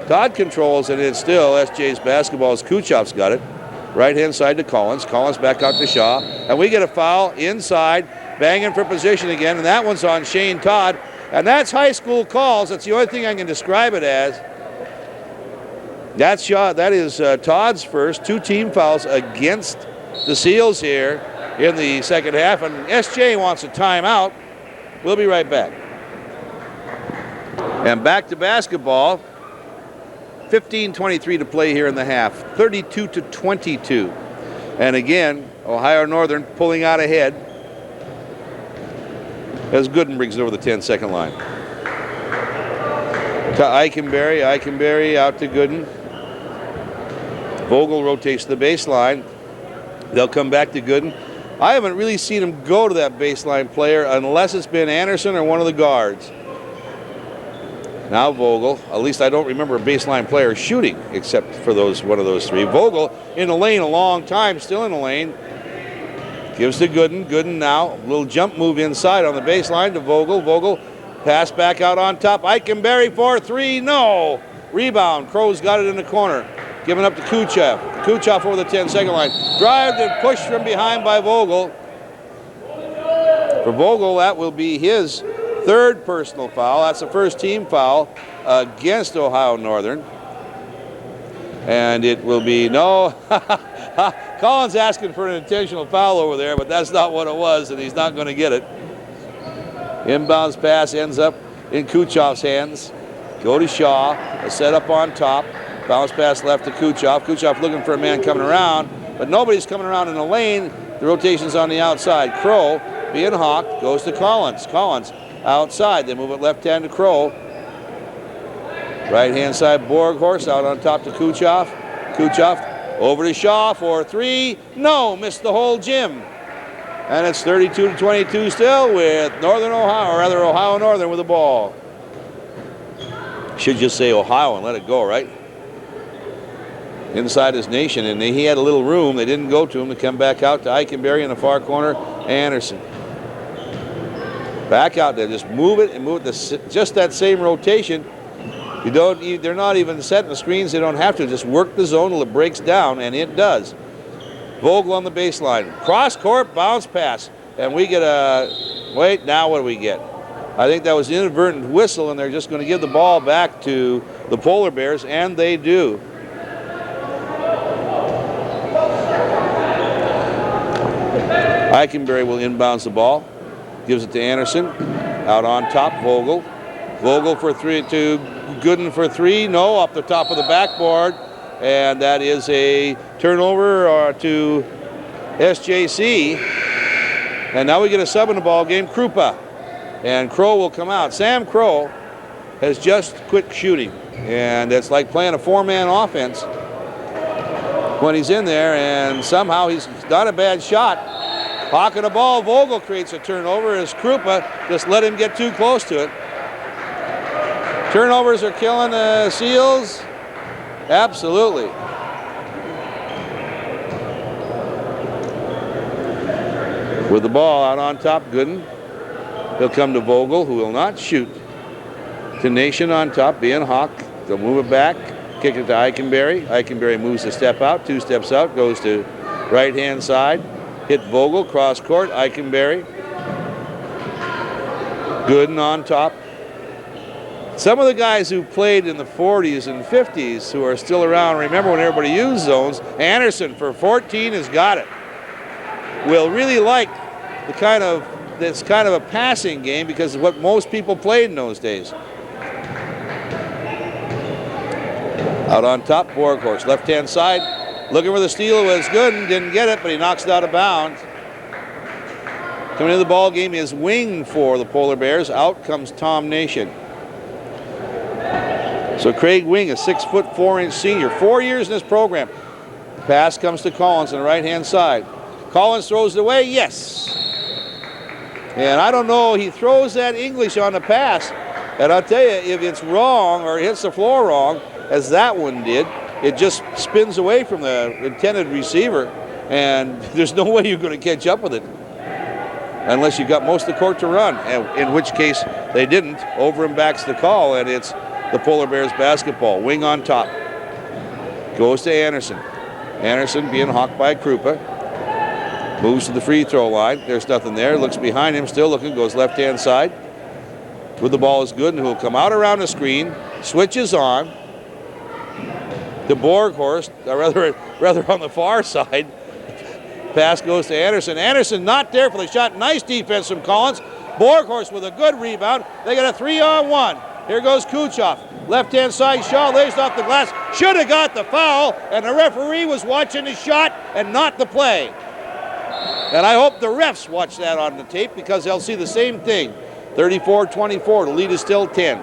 Speaker 1: Todd controls, and it's still SJ's basketball as Kuchov's got it. Right-hand side to Collins. Collins back out to Shaw. And we get a foul inside, banging for position again, and that one's on Shane Todd. And that's high school calls. That's the only thing I can describe it as. That's Shaw. That is Todd's first 2 team fouls against the Seals here in the second half. And SJ wants a timeout. We'll be right back. And back to basketball. 15:23 to play here in the half. 32-22. And again, Ohio Northern pulling out ahead as Gooden brings it over the 10-second line. To Eichenberry out to Gooden. Vogel rotates the baseline. They'll come back to Gooden. I haven't really seen him go to that baseline player unless it's been Anderson or one of the guards. Now Vogel, at least I don't remember a baseline player shooting except for one of those 3. Vogel in the lane a long time, still in the lane. Gives to Gooden. Gooden now, a little jump move inside on the baseline to Vogel. Vogel pass back out on top. Eichenberry for 3, no! Rebound, Crow's got it in the corner. Giving up to Kuchov. Kuchov over the 10-second line. Drived and pushed from behind by Vogel. For Vogel, that will be his 3rd personal foul. That's the first team foul against Ohio Northern. And it will be no. Collins asking for an intentional foul over there, but that's not what it was, and he's not going to get it. Inbounds pass ends up in Kuchov's hands. Go to Shaw. A set up on top. Bounce pass left to Kuchov. Kuchov looking for a man coming around, but nobody's coming around in the lane. The rotation's on the outside. Crow being hawked goes to Collins. Collins outside. They move it left hand to Crow. Right-hand side, Borghorst out on top to Kuchov. Kuchov over to Shaw for 3. No, missed the whole gym. And it's 32-22 still with Northern Ohio, or rather Ohio Northern with the ball. Should just say Ohio and let it go, right? Inside his Nation, and he had a little room. They didn't go to him. They come back out to Eichenberry in the far corner. Anderson. Back out there. Just move it and move it. Just that same rotation. They're not even setting the screens. They don't have to. Just work the zone till it breaks down, and it does. Vogel on the baseline. Cross court, bounce pass. And we get wait, now what do we get? I think that was an inadvertent whistle, and they're just going to give the ball back to the Polar Bears, and they do. Eichenberry will inbounds the ball. Gives it to Anderson. Out on top, Vogel. Vogel for 3 to Gooden for 3. No, up the top of the backboard. And that is a turnover to SJC. And now we get a sub in the ball game, Krupa. And Crow will come out. Sam Crow has just quit shooting. And it's like playing a 4-man offense when he's in there. And somehow he's not a bad shot. Hawking the ball, Vogel creates a turnover as Krupa just let him get too close to it. Turnovers are killing the Seals. Absolutely. With the ball out on top, Gooden. He'll come to Vogel, who will not shoot. To Nation on top, being hawked. They'll move it back, kick it to Eichenberry. Eichenberry moves a step out, 2 steps out, goes to right-hand side. Hit Vogel, cross court, Eichenberry. Gooden on top. Some of the guys who played in the 40s and 50s who are still around, remember when everybody used zones. Anderson for 14 has got it. Will really like this kind of a passing game because of what most people played in those days. Out on top, Borghorst, left-hand side, looking for the steal was good and didn't get it, but he knocks it out of bounds. Coming into the ball game is Wing for the Polar Bears. Out comes Tom Nation. So Craig Wing, a 6'4" senior, 4 years in this program. Pass comes to Collins on the right-hand side. Collins throws it away, yes. And I don't know, he throws that English on the pass. And I'll tell you, if it's wrong or hits the floor wrong, as that one did, it just spins away from the intended receiver. And there's no way you're going to catch up with it unless you've got most of the court to run, and in which case they didn't. Over and back's the call, and it's the Polar Bears basketball. Wing on top. Goes to Anderson. Anderson being hawked by Krupa. Moves to the free throw line. There's nothing there. Looks behind him, still looking. Goes left-hand side. With the ball is good, and he'll come out around the screen. Switches on. To Borghorst, rather on the far side. Pass goes to Anderson. Anderson not there for the shot. Nice defense from Collins. Borghorst with a good rebound. They got a 3-on-1. Here goes Kuchov. Left-hand side, Shaw lays off the glass. Should have got the foul, and the referee was watching the shot and not the play. And I hope the refs watch that on the tape because they'll see the same thing. 34-24, the lead is still 10.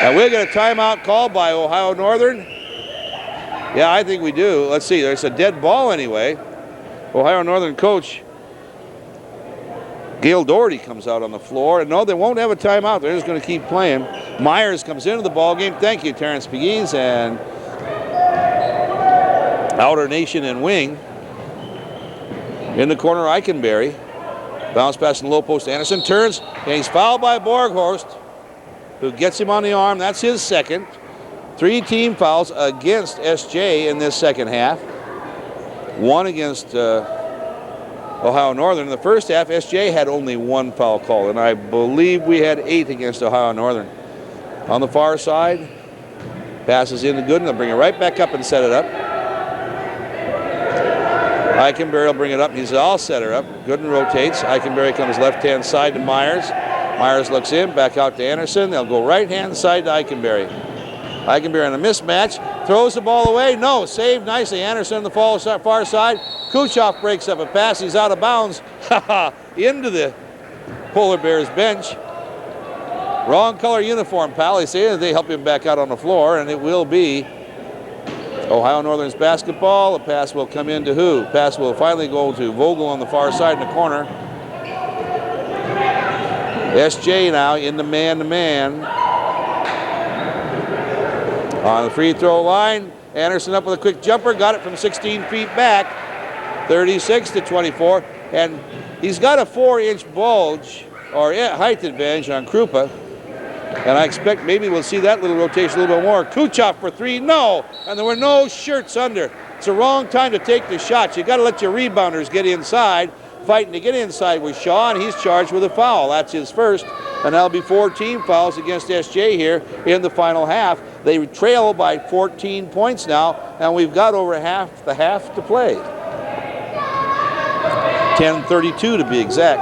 Speaker 1: And we'll get a timeout called by Ohio Northern. Yeah, I think we do. Let's see, there's a dead ball anyway. Ohio Northern coach Gail Doherty comes out on the floor. And no, they won't have a timeout. They're just going to keep playing. Myers comes into the ball game. Thank you, Terrence Pegues. And Outer Nation and Wing. In the corner, Eikenberry. Bounce pass in the low post to Anderson. Turns, and he's fouled by Borghorst, who gets him on the arm. That's his second. 3 team fouls against SJ in this second half. 1 against Ohio Northern. In the first half, SJ had only 1 foul call, and I believe we had 8 against Ohio Northern. On the far side, passes in to Gooden. They'll bring it right back up and set it up. Eikenberry will bring it up. He's all set her up. Gooden rotates. Eikenberry comes left-hand side to Myers. Myers looks in, back out to Anderson. They'll go right-hand side to Eikenberry. Eikenberry on a mismatch. Throws the ball away. No, saved nicely. Anderson on the far side. Kuchov breaks up a pass. He's out of bounds. Into the Polar Bears bench. Wrong color uniform, pal. They help him back out on the floor, and it will be Ohio Northern's basketball. The pass will come in to who? Pass will finally go to Vogel on the far side in the corner. SJ now in the man-to-man. On the free throw line, Anderson up with a quick jumper. Got it from 16 feet back. 36-24. And he's got a 4-inch bulge or height advantage on Krupa. And I expect maybe we'll see that little rotation a little bit more. Kuchov for 3, no! And there were no shirts under. It's the wrong time to take the shots. You got to let your rebounders get inside. Fighting to get inside with Shaw, and he's charged with a foul. That's his first. And that'll be 4 team fouls against SJ here in the final half. They trail by 14 points now, and we've got over half the half to play. 10:32 to be exact.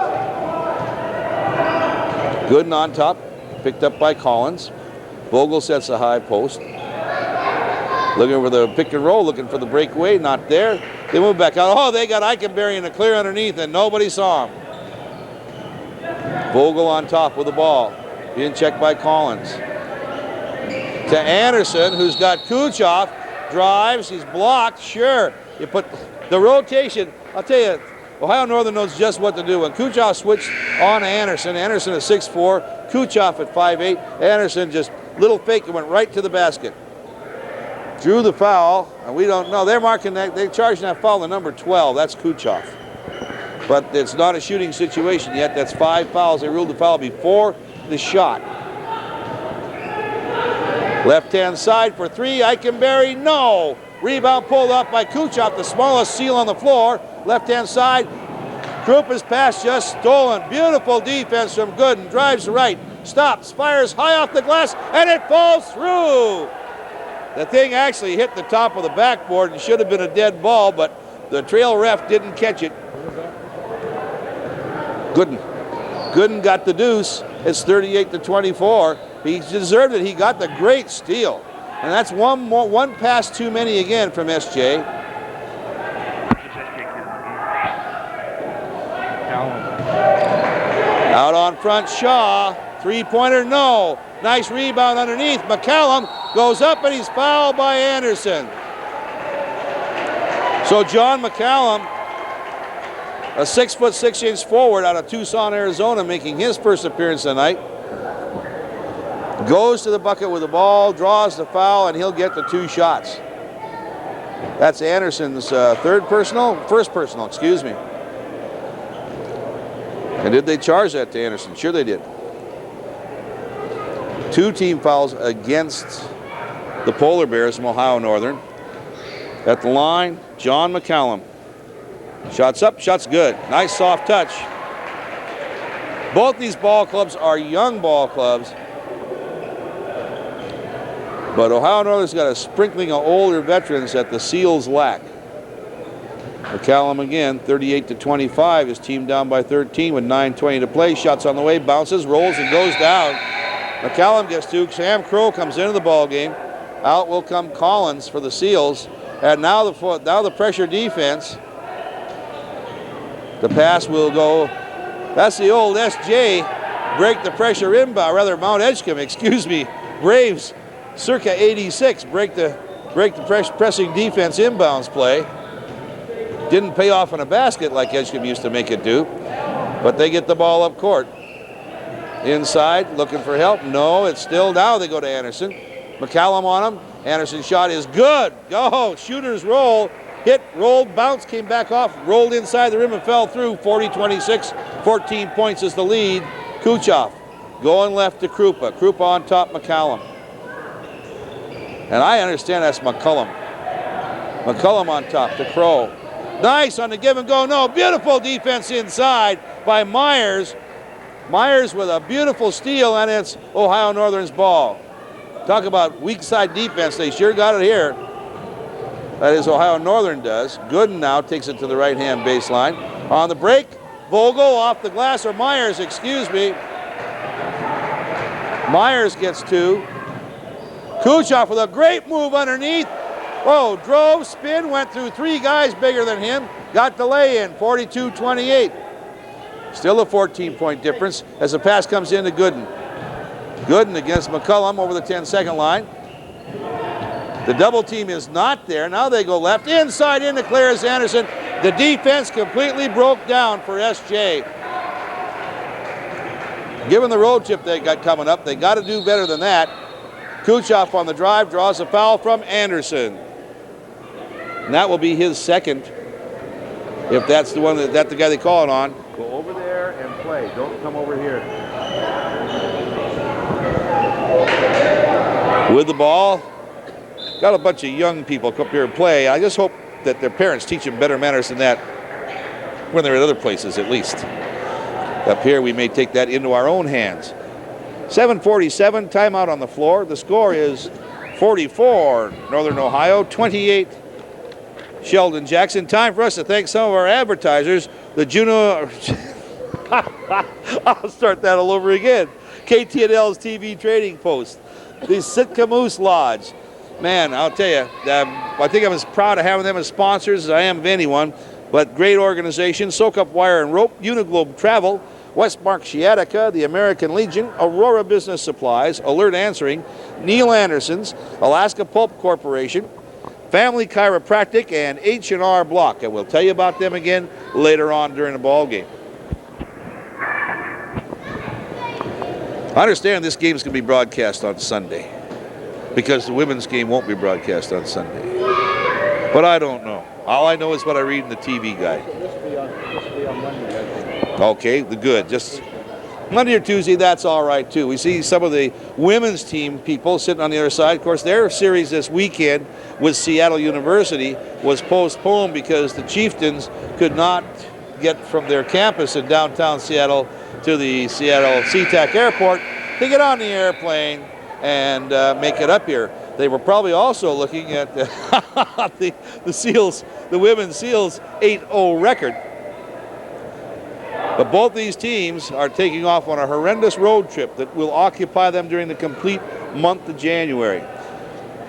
Speaker 1: Gooden on top. Picked up by Collins. Vogel sets a high post. Looking for the pick and roll, looking for the breakaway, not there. They move back out. Oh, they got Eikenberry in a clear underneath, and nobody saw him. Vogel on top with the ball. Being checked by Collins. To Anderson, who's got Kuchov. Drives, he's blocked, sure. You put the rotation, I'll tell you, Ohio Northern knows just what to do. When Kuchov switched on Anderson, Anderson at 6'4", Kuchov at 5'8", Anderson just little fake and went right to the basket. Drew the foul, and we don't know. They're marking that, they're charging that foul to number 12. That's Kuchov. But it's not a shooting situation yet. That's 5 fouls. They ruled the foul before the shot. Left-hand side for 3, Eikenberry, no! Rebound pulled up by Kuchov, the smallest seal on the floor. Left-hand side, Krupa's pass just stolen. Beautiful defense from Gooden. Drives right, stops, fires high off the glass, and it falls through. The thing actually hit the top of the backboard and should have been a dead ball, but the trail ref didn't catch it. Gooden got the deuce. It's 38-24. He deserved it. He got the great steal. And that's one pass too many again from SJ. Out on front, Shaw. Three-pointer, no. Nice rebound underneath. McCallum goes up and he's fouled by Anderson. So John McCallum, a 6'6" forward out of Tucson, Arizona, making his first appearance tonight, goes to the bucket with the ball, draws the foul, and he'll get the 2 shots. That's Anderson's first personal, excuse me. And did they charge that to Anderson? Sure they did. 2 team fouls against the Polar Bears from Ohio Northern. At the line, John McCallum. Shots up, shots good. Nice soft touch. Both these ball clubs are young ball clubs, but Ohio Northern's got a sprinkling of older veterans that the Seals lack. McCallum again, 38-25. His team down by 13 with 9:20 to play. Shots on the way, bounces, rolls, and goes down. McCallum gets 2. Sam Crow comes into the ball game. Out will come Collins for the Seals. And now the pressure defense. The pass will go. That's the old SJ break the pressure inbound, rather Mount Edgecombe, excuse me. Braves circa 86 break the pressing defense inbounds play. Didn't pay off in a basket like Edgecombe used to make it do, but they get the ball up court. Inside, looking for help. No, it's still now they go to Anderson. McCallum on him. Anderson's shot is good. Go, shooter's roll. Hit, rolled, bounced, came back off, rolled inside the rim and fell through. 40-26, 14 points is the lead. Kuchov going left to Krupa. Krupa on top, McCallum. And I understand that's McCullum. McCullum on top to Crow. Nice on the give and go. No, beautiful defense inside by Myers. Myers with a beautiful steal, and it's Ohio Northern's ball. Talk about weak side defense. They sure got it here. That is, Ohio Northern does. Gooden now takes it to the right-hand baseline. On the break, Vogel off the glass, or Myers, excuse me. Myers gets 2. Kuchov with a great move underneath. Oh, drove, spin, went through 3 guys bigger than him. Got the lay-in, 42-28. Still a 14-point difference as the pass comes into Gooden. Gooden against McCullum over the 10-second line. The double team is not there. Now they go left. Inside in to clears Anderson. The defense completely broke down for SJ. Given the road trip they got coming up, they got to do better than that. Kuchov on the drive draws a foul from Anderson. And that will be his second. If that's the one that's the guy they call it on. Go over there and play. Don't come over here. With the ball. Got a bunch of young people come up here and play. I just hope that their parents teach them better manners than that when they're at other places, at least. Up here, we may take that into our own hands. 7:47, timeout on the floor. The score is 44, Northern Ohio, 28, Sheldon Jackson. Time for us to thank some of our advertisers. The Juno, I'll start that all over again. KTNL's TV Trading Post. The Sitka Moose Lodge. Man, I'll tell you, I think I'm as proud of having them as sponsors as I am of anyone, but great organization. Soak Up Wire and Rope, Uniglobe Travel, Westmark Sciatica, the American Legion, Aurora Business Supplies, Alert Answering, Neil Anderson's, Alaska Pulp Corporation, Family Chiropractic, and H&R Block. And we'll tell you about them again later on during the ball game. I understand this game is going to be broadcast on Sunday because the women's game won't be broadcast on Sunday. But I don't know. All I know is what I read in the TV guide.
Speaker 3: This will be on Monday, I think.
Speaker 1: Okay, the good. Just Monday or Tuesday, that's all right too. We see some of the women's team people sitting on the other side. Of course, their series this weekend with Seattle University was postponed because the Chieftains could not get from their campus in downtown Seattle to the Seattle SeaTac Airport to get on the airplane and make it up here. They were probably also looking at the Seals, the women's Seals 8-0 record. But both these teams are taking off on a horrendous road trip that will occupy them during the complete month of January.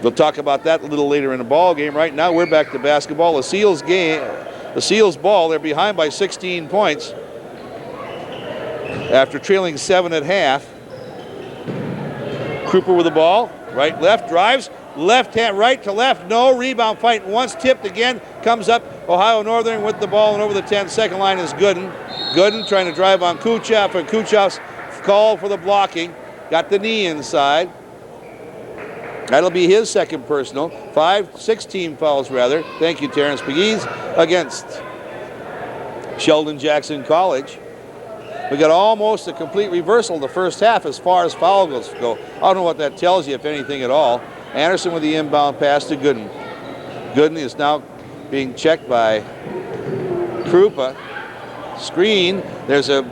Speaker 1: We'll talk about that a little later in the ball game. Right now, we're back to basketball. The Seals ball. They're behind by 16 points after trailing 7 at half. Krupa with the ball, right, left, drives, left hand, right to left, no, rebound fight once, tipped again, comes up, Ohio Northern with the ball, and over the 10-second line is Gooden. Gooden trying to drive on Kuchov, and Kuchov's call for the blocking, got the knee inside. That'll be his second personal, 16 fouls rather, thank you Terrence McGee's, against Sheldon Jackson College. We got almost a complete reversal the first half as far as foul goals go. I don't know what that tells you, if anything at all. Anderson with the inbound pass to Gooden. Gooden is now being checked by Krupa. Screen, there's a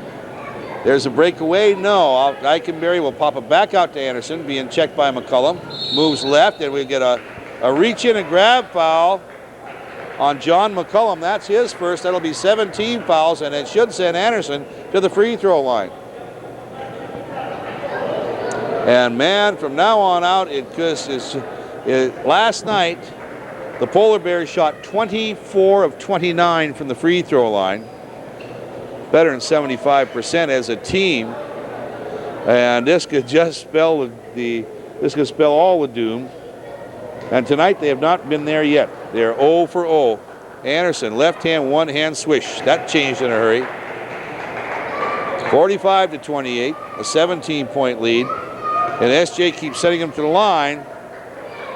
Speaker 1: breakaway, no. Eikenberry will pop it back out to Anderson, being checked by McCullum. Moves left, and we get a reach in and grab foul on John McCullum. That's his first. That'll be 17 fouls, and it should send Anderson to the free throw line. And man, from now on out, last night, the Polar Bears shot 24 of 29 from the free throw line. Better than 75% as a team. And this could just spell all the doom. And tonight they have not been there yet. They're 0 for 0. Anderson, left hand, one hand swish. That changed in a hurry. 45-28, a 17-point lead. And SJ keeps sending him to the line.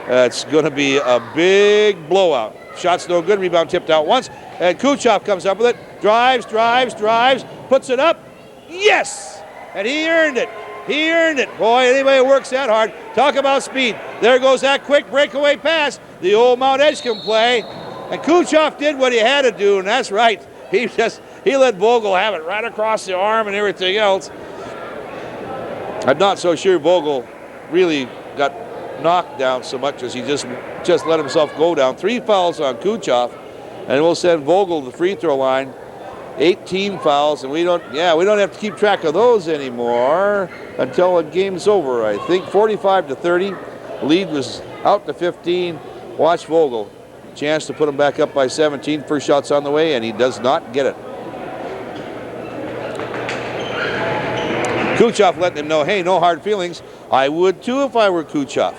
Speaker 1: It's going to be a big blowout. Shot's no good, rebound tipped out once. And Kuchov comes up with it. Drives, puts it up. Yes! And he earned it. He earned it. Boy, anybody who works that hard, talk about speed. There goes that quick breakaway pass. The old Mount Edgecombe play. And Kuchov did what he had to do, and that's right. He let Vogel have it right across the arm and everything else. I'm not so sure Vogel really got knocked down so much as he just let himself go down. 3 fouls on Kuchov, and we'll send Vogel to the free throw line. 18 fouls, and we don't have to keep track of those anymore until the game's over. I think 45-30. Lead was out to 15. Watch Vogel. Chance to put him back up by 17. First shot's on the way, and he does not get it. Kuchov letting him know, hey, no hard feelings. I would too if I were Kuchov.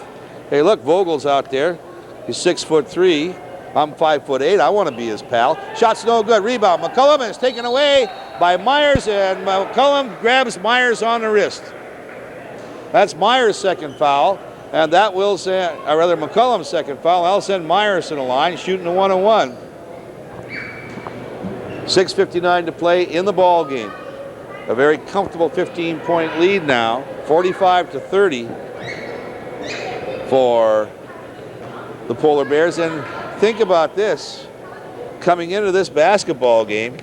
Speaker 1: Hey, look, Vogel's out there. He's 6'3". I'm 5'8". I want to be his pal. Shot's no good. Rebound. McCullum is taken away by Myers, and McCullum grabs Myers on the wrist. That's Myers' second foul, and that will send, or rather McCullum's second foul. I'll send Myers to the line, shooting a 1-on-1. 6:59 to play in the ball game. A very comfortable 15-point lead now, 45-30 for the Polar Bears. And think about this. Coming into this basketball game,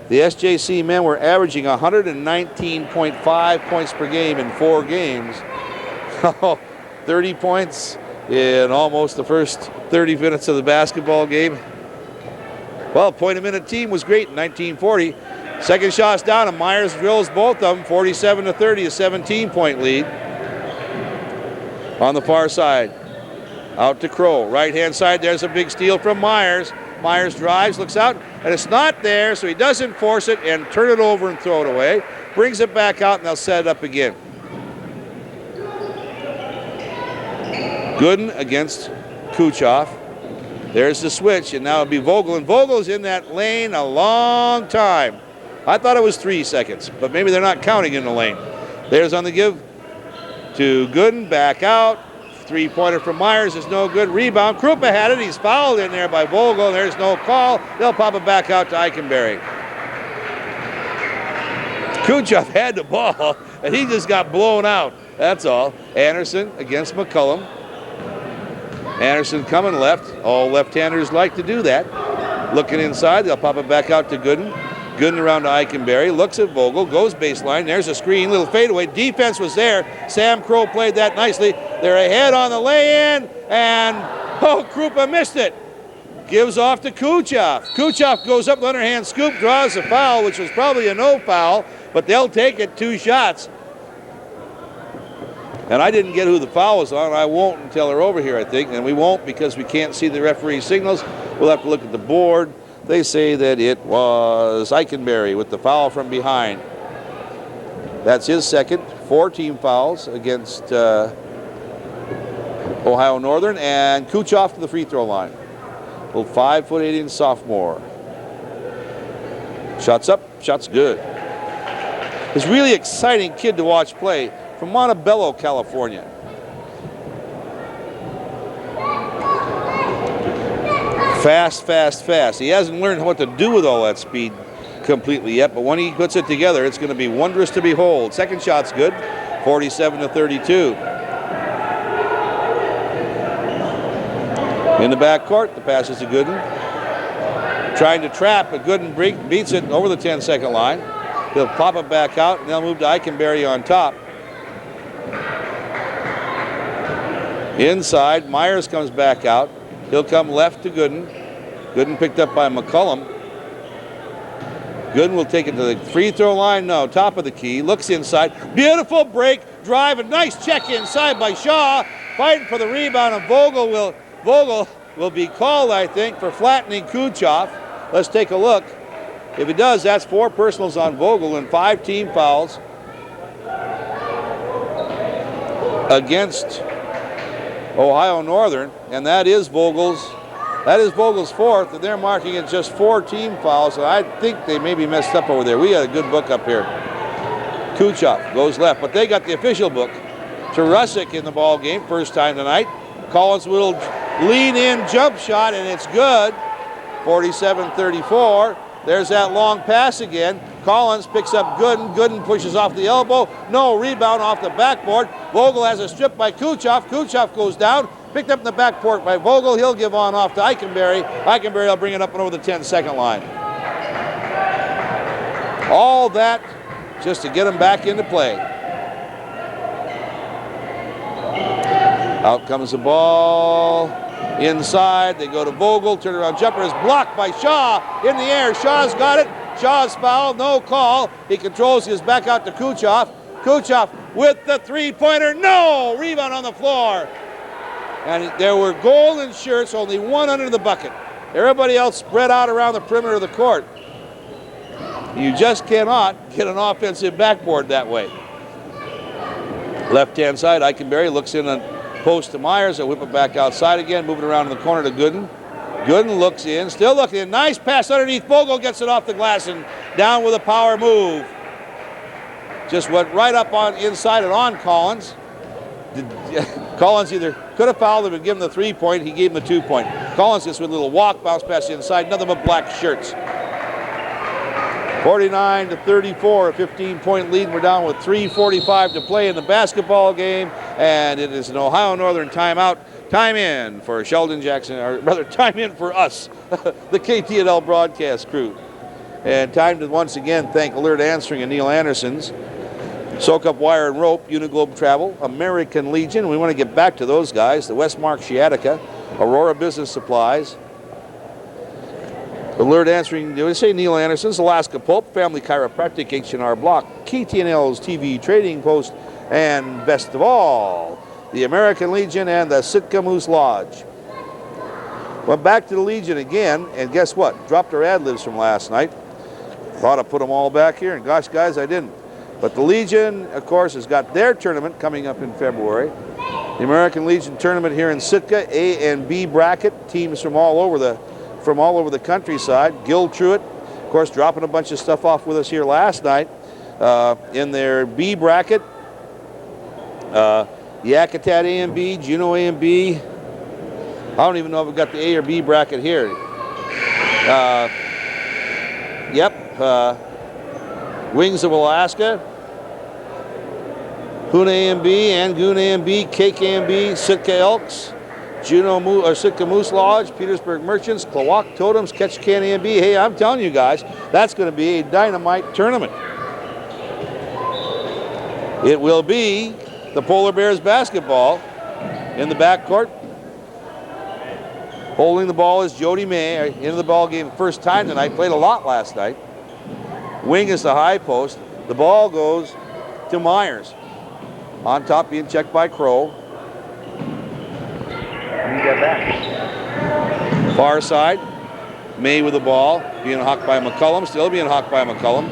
Speaker 1: the SJC men were averaging 119.5 points per game in 4 games. 30 points in almost the first 30 minutes of the basketball game. Well, point-a-minute team was great in 1940. Second shot's down, and Myers drills both of them. 47-30, a 17-point lead. On the far side, out to Crow. Right-hand side, there's a big steal from Myers. Myers drives, looks out, and it's not there, so he doesn't force it and turn it over and throw it away. Brings it back out, and they'll set it up again. Gooden against Kuchov. There's the switch, and now it'll be Vogel, and Vogel's in that lane a long time. I thought it was 3 seconds, but maybe they're not counting in the lane. There's on the give to Gooden, back out. 3-pointer from Myers is no good. Rebound. Krupa had it. He's fouled in there by Vogel, and there's no call. They'll pop it back out to Eikenberry. Kuchov had the ball, and he just got blown out. That's all. Anderson against McCullum. Anderson coming left. All left-handers like to do that. Looking inside, they'll pop it back out to Gooden. Gooden around to Eichenberry, looks at Vogel, goes baseline. There's a screen, little fadeaway. Defense was there. Sam Crow played that nicely. They're ahead on the lay-in, and Krupa missed it. Gives off to Kuchov. Kuchov goes up the underhand scoop, draws a foul, which was probably a no foul, but they'll take it, 2 shots. And I didn't get who the foul was on. I won't until they're over here, I think, and we won't because we can't see the referee's signals. We'll have to look at the board. They say that it was Eichenberry with the foul from behind. That's his second. 4 team fouls against Ohio Northern, and Kuchov to the free throw line. Little 5'8" sophomore. Shots up, shots good. He's a really exciting kid to watch play from Montebello, California. Fast, fast, fast. He hasn't learned what to do with all that speed completely yet, but when he puts it together, it's going to be wondrous to behold. Second shot's good, 47-32. In the backcourt, the pass is to Gooden. Trying to trap, but Gooden beats it over the 10-second line. He'll pop it back out, and they'll move to Eichenberry on top. Inside, Myers comes back out. He'll come left to Gooden. Gooden picked up by McCullum. Gooden will take it to the free throw line. No, top of the key. Looks inside. Beautiful break, drive, a nice check inside by Shaw. Fighting for the rebound, and Vogel will be called, I think, for flattening Kuchov. Let's take a look. If he does, that's 4 personals on Vogel and 5 team fouls against Ohio Northern, and that is Vogel's 4th, and they're marking it just 4 team fouls, and I think they maybe messed up over there. We had a good book up here. Kuchov goes left, but they got the official book. Tarusik in the ball game, first time tonight. Collins will lean-in jump shot, and it's good. 47-34. There's that long pass again. Collins picks up Gooden. Gooden pushes off the elbow. No rebound off the backboard. Vogel has a strip by Kuchov. Kuchov goes down. Picked up in the backcourt by Vogel. He'll give on off to Eichenberry. Eichenberry will bring it up and over the 10-second line. All that just to get him back into play. Out comes the ball. Inside, they go to Vogel. Turnaround jumper is blocked by Shaw. In the air, Shaw's got it. Shaw's foul, no call. He controls his back out to Kuchov. Kuchov with the three-pointer. No! Rebound on the floor. And there were golden shirts, only one under the bucket. Everybody else spread out around the perimeter of the court. You just cannot get an offensive backboard that way. Left-hand side, Eichenberry looks in on post to Myers. They'll whip it back outside again, moving around in the corner to Gooden. Gooden looks in, still looking in. Nice pass underneath. Vogel gets it off the glass and down with a power move. Just went right up on inside and on Collins. Collins either could have fouled him and given him the 3-point. He gave him the 2-point. Collins just with a little walk, bounce pass inside. Nothing but black shirts. 49-34, a 15-point lead. We're down with 3:45 to play in the basketball game, and it is an Ohio Northern timeout. Time in for Sheldon Jackson, or rather time in for us, the KTNL broadcast crew. And time to once again thank Alert Answering and Neil Anderson's, Soak Up Wire and Rope, Uniglobe Travel, American Legion. We want to get back to those guys, the Westmark Sciatica, Aurora Business Supplies, Alert Answering, did I say Neil Anderson's, Alaska Pulp, Family Chiropractic, H&R Block, KTNL's TV Trading Post, and best of all, the American Legion and the Sitka Moose Lodge. Went back to the Legion again, and guess what? Dropped our ad-libs from last night. Thought I'd put them all back here, and gosh, guys, I didn't. But the Legion, of course, has got their tournament coming up in February. The American Legion tournament here in Sitka, A and B bracket, teams from all over the countryside. Gil Truitt, of course, dropping a bunch of stuff off with us here last night. In their B bracket, Yakutat A and B, Juneau A and B. I don't even know if we've got the A or B bracket here. Wings of Alaska, Hoon A and B, Angoon A and B, Cake A and B, Sitka Elks, Sitka Moose Lodge, Petersburg Merchants, Klawak Totems, Ketchikan A&B. Hey, I'm telling you guys, that's going to be a dynamite tournament. It will be the Polar Bears basketball in the backcourt. Holding the ball is Jody May, into the ball game first time tonight, played a lot last night. Wing is the high post. The ball goes to Myers. On top, being checked by Crow.
Speaker 3: Get back.
Speaker 1: Far side, May with the ball, being hawked by McCullum, still being hawked by McCullum.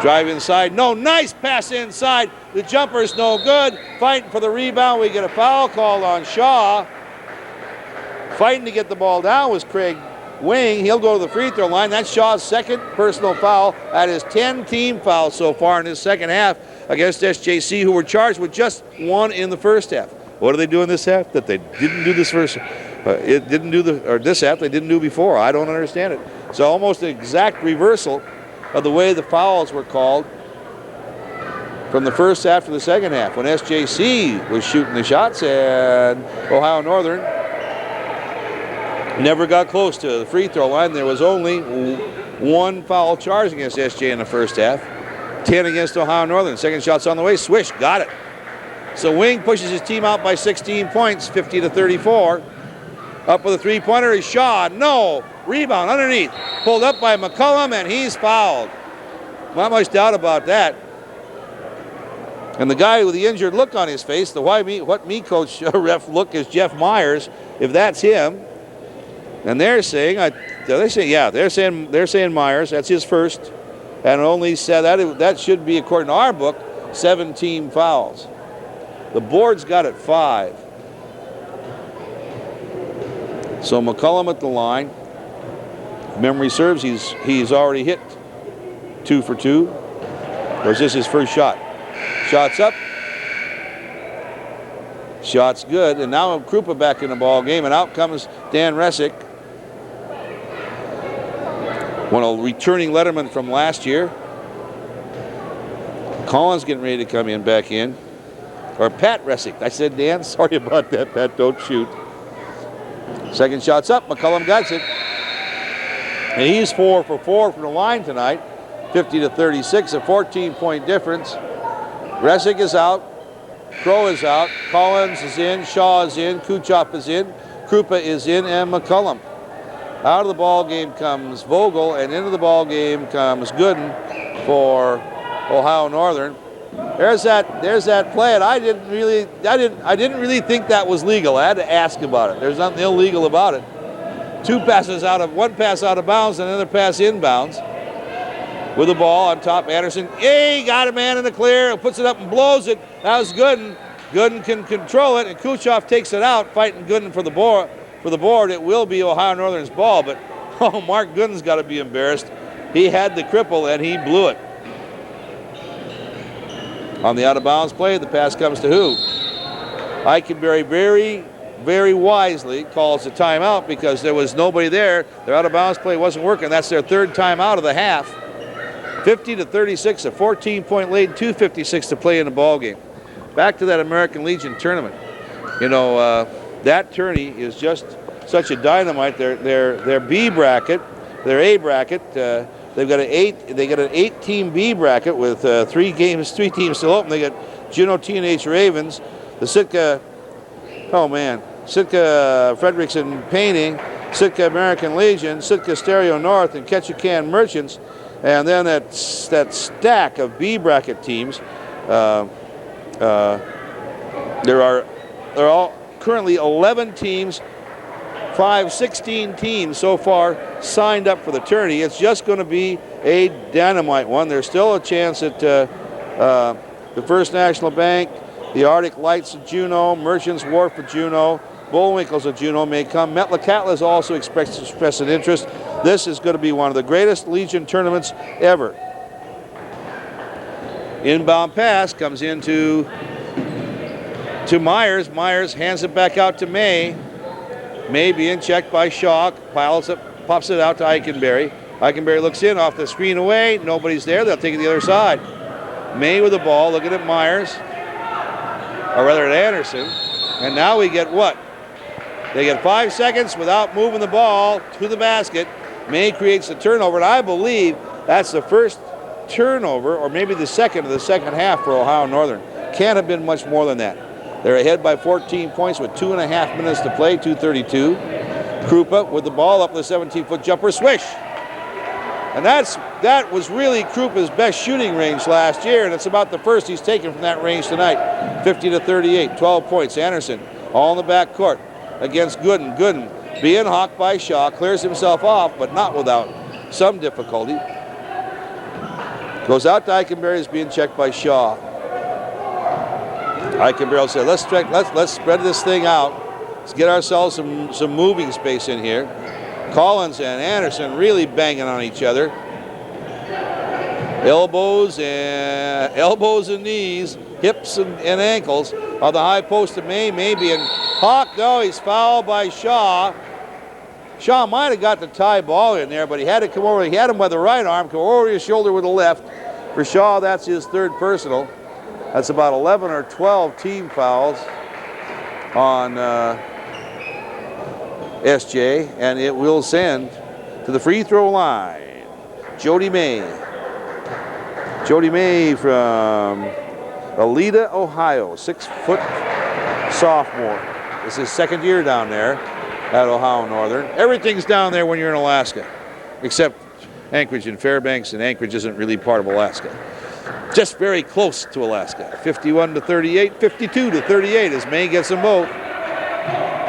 Speaker 1: Drive inside, no, nice pass inside. The jumper's no good. Fighting for the rebound, we get a foul called on Shaw. Fighting to get the ball down was Craig Wing. He'll go to the free throw line. That's Shaw's second personal foul. That is 10 team fouls so far in this second half against SJC, who were charged with just one in the first half. What are they doing this half that they didn't do this first? This half they didn't do before. I don't understand it. So almost an exact reversal of the way the fouls were called from the first half to the second half, when SJC was shooting the shots and Ohio Northern never got close to the free throw line. There was only one foul charge against SJ in the first half. 10 against Ohio Northern. Second shot's on the way. Swish, got it. So Wing pushes his team out by 16 points, 50-34. Up with a three-pointer is Shaw. No. Rebound underneath. Pulled up by McCullum, and he's fouled. Not much doubt about that. And the guy with the injured look on his face, the what me coach ref look, is Jeff Myers, if that's him. And they're saying Myers. That's his first, and only said that should be, according to our book, 7 team fouls. The board's got it 5. So McCullum at the line. Memory serves, he's already hit 2 for 2. Or is this his first shot? Shot's up. Shot's good, and now Krupa back in the ball game, and out comes Dan Resick. One of returning letterman from last year. Collins getting ready to come in back in. Or Pat Resick. I said Dan, sorry about that, Pat, don't shoot. Second shot's up, McCullum got it. And he's 4 for 4 from the line tonight. 50-36, a 14-point difference. Resick is out. Crow is out. Collins is in. Shaw is in. Kuchop is in. Krupa is in, and McCullum. Out of the ball game comes Vogel, and into the ball game comes Gooden for Ohio Northern. There's that play, and I didn't really think that was legal. I had to ask about it. There's nothing illegal about it. One pass out of bounds, and another pass inbounds. With the ball on top, Anderson. Hey, got a man in the clear, puts it up and blows it. That was Gooden. Gooden can control it, and Kuchov takes it out, fighting Gooden for the board. It will be Ohio Northern's ball, but Mark Gooden's got to be embarrassed. He had the cripple, and he blew it. On the out-of-bounds play, the pass comes to who? Eikenberry very, very wisely calls a timeout because there was nobody there. Their out-of-bounds play wasn't working. That's their third timeout of the half. 50-36, a 14-point lead, 2:56 to play in the ball game. Back to that American Legion tournament. You know, that tourney is just such a dynamite. Their B bracket, their A bracket. They've got an 8-team B bracket with 3 teams still open. They got Juneau T&H Ravens, the Sitka Frederickson Painting, Sitka American Legion, Sitka Stereo North, and Ketchikan Merchants. And then that stack of B bracket teams. There are all currently 11 teams, 16 teams so far signed up for the tourney. It's just going to be a dynamite one. There's still a chance that the First National Bank, the Arctic Lights of Juneau, Merchants Wharf of Juneau, Bullwinkles of Juneau may come. Metlakatla has also expressed an interest. This is going to be one of the greatest Legion tournaments ever. Inbound pass comes into Myers. Myers hands it back out to May. May being checked by Shaw. Pops it out to Eikenberry. Eikenberry looks in off the screen away. Nobody's there. They'll take it to the other side. May with the ball, looking at Myers. Or rather at Anderson. And now we get what? They get 5 seconds without moving the ball to the basket. May creates the turnover, and I believe that's the first turnover, or maybe the second of the second half for Ohio Northern. Can't have been much more than that. They're ahead by 14 points with 2.5 minutes to play, 2:32. Krupa with the ball up the 17-foot jumper, swish. And that was really Krupa's best shooting range last year, and it's about the first he's taken from that range tonight. 50-38, 12 points. Anderson all in the back court against Gooden. Gooden being hawked by Shaw, clears himself off, but not without some difficulty. Goes out to Eichenberry, is being checked by Shaw. Eichenberry said, let's spread this thing out. Let's get ourselves some moving space in here. Collins and Anderson really banging on each other. Elbows and knees, hips and ankles on the high post of May. May being hawked. No, he's fouled by Shaw. Shaw might have got the tie ball in there, but he had to come over. He had him by the right arm, come over his shoulder with the left. For Shaw, that's his third personal. That's about 11 or 12 team fouls on SJ, and it will send to the free throw line Jody May. Jody May from Alida, Ohio, 6-foot sophomore. This is his second year down there at Ohio Northern. Everything's down there when you're in Alaska, except Anchorage and Fairbanks, and Anchorage isn't really part of Alaska. Just very close to Alaska. 51-38, 52-38 as May gets them both.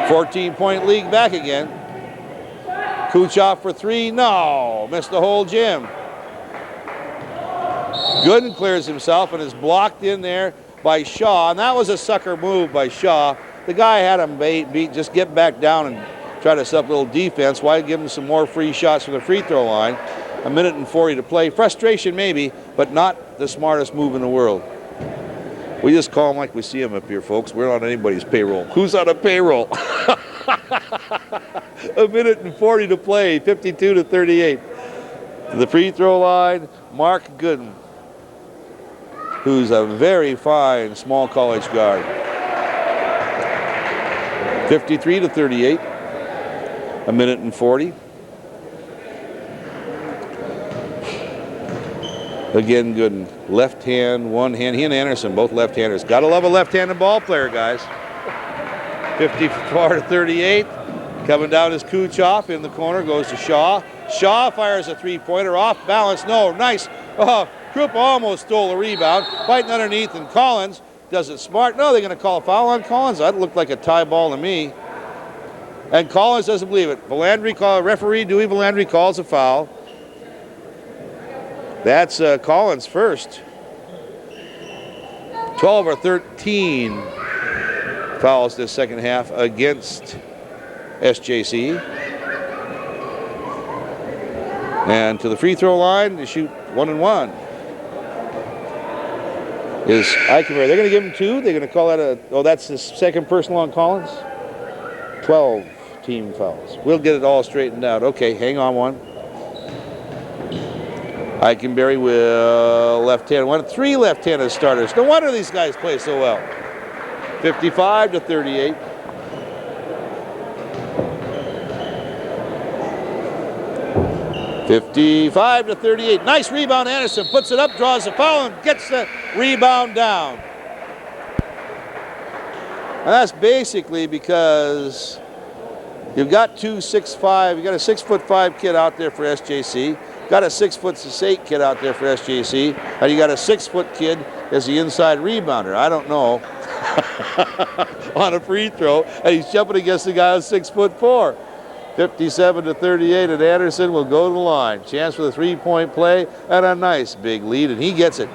Speaker 1: 14-point league back again. Kuchov for three, no, missed the whole gym. Gooden clears himself and is blocked in there by Shaw, and that was a sucker move by Shaw. The guy had him beat, just get back down and try to set up a little defense. Why give him some more free shots from the free throw line? 1:40 to play. Frustration maybe, but not the smartest move in the world. We just call them like we see them up here, folks. We're not on anybody's payroll. Who's on a payroll? 1:40 to play, 52-38. To the free throw line, Mark Gooden, who's a very fine small college guard. 53-38, 1:40. Again, Gooden, left hand, one hand. He and Anderson, both left-handers. Gotta love a left-handed ball player, guys. 54-38. Coming down is Kuchov in the corner, goes to Shaw. Shaw fires a three-pointer, off balance. No, nice. Oh, Krupa almost stole a rebound. Fighting underneath, and Collins does it smart. No, they're going to call a foul on Collins. That looked like a tie ball to me. And Collins doesn't believe it. Referee Dewey Valandry calls a foul. That's Collins' first. 12 or 13 fouls this second half against SJC. And to the free throw line to shoot 1 and 1 is Eichenberry. They're going to give him 2. They're going to call that that's the second personal on Collins. 12 team fouls. We'll get it all straightened out. Okay, hang on one. Eichenberry will left-hand. 3 left-handed starters. No wonder these guys play so well. 55-38. .55-38. Nice rebound. Anderson puts it up, draws the foul, and gets the rebound down. And that's basically because you've got 2'6'5". You got a 6'5" kid out there for SJC. Got a 6'8" kid out there for SJC, and you got a 6-foot kid as the inside rebounder. I don't know. On a free throw, and he's jumping against the guy who's 6'4". 57-38, and Anderson will go to the line. Chance for the three-point play, and a nice big lead, and he gets it.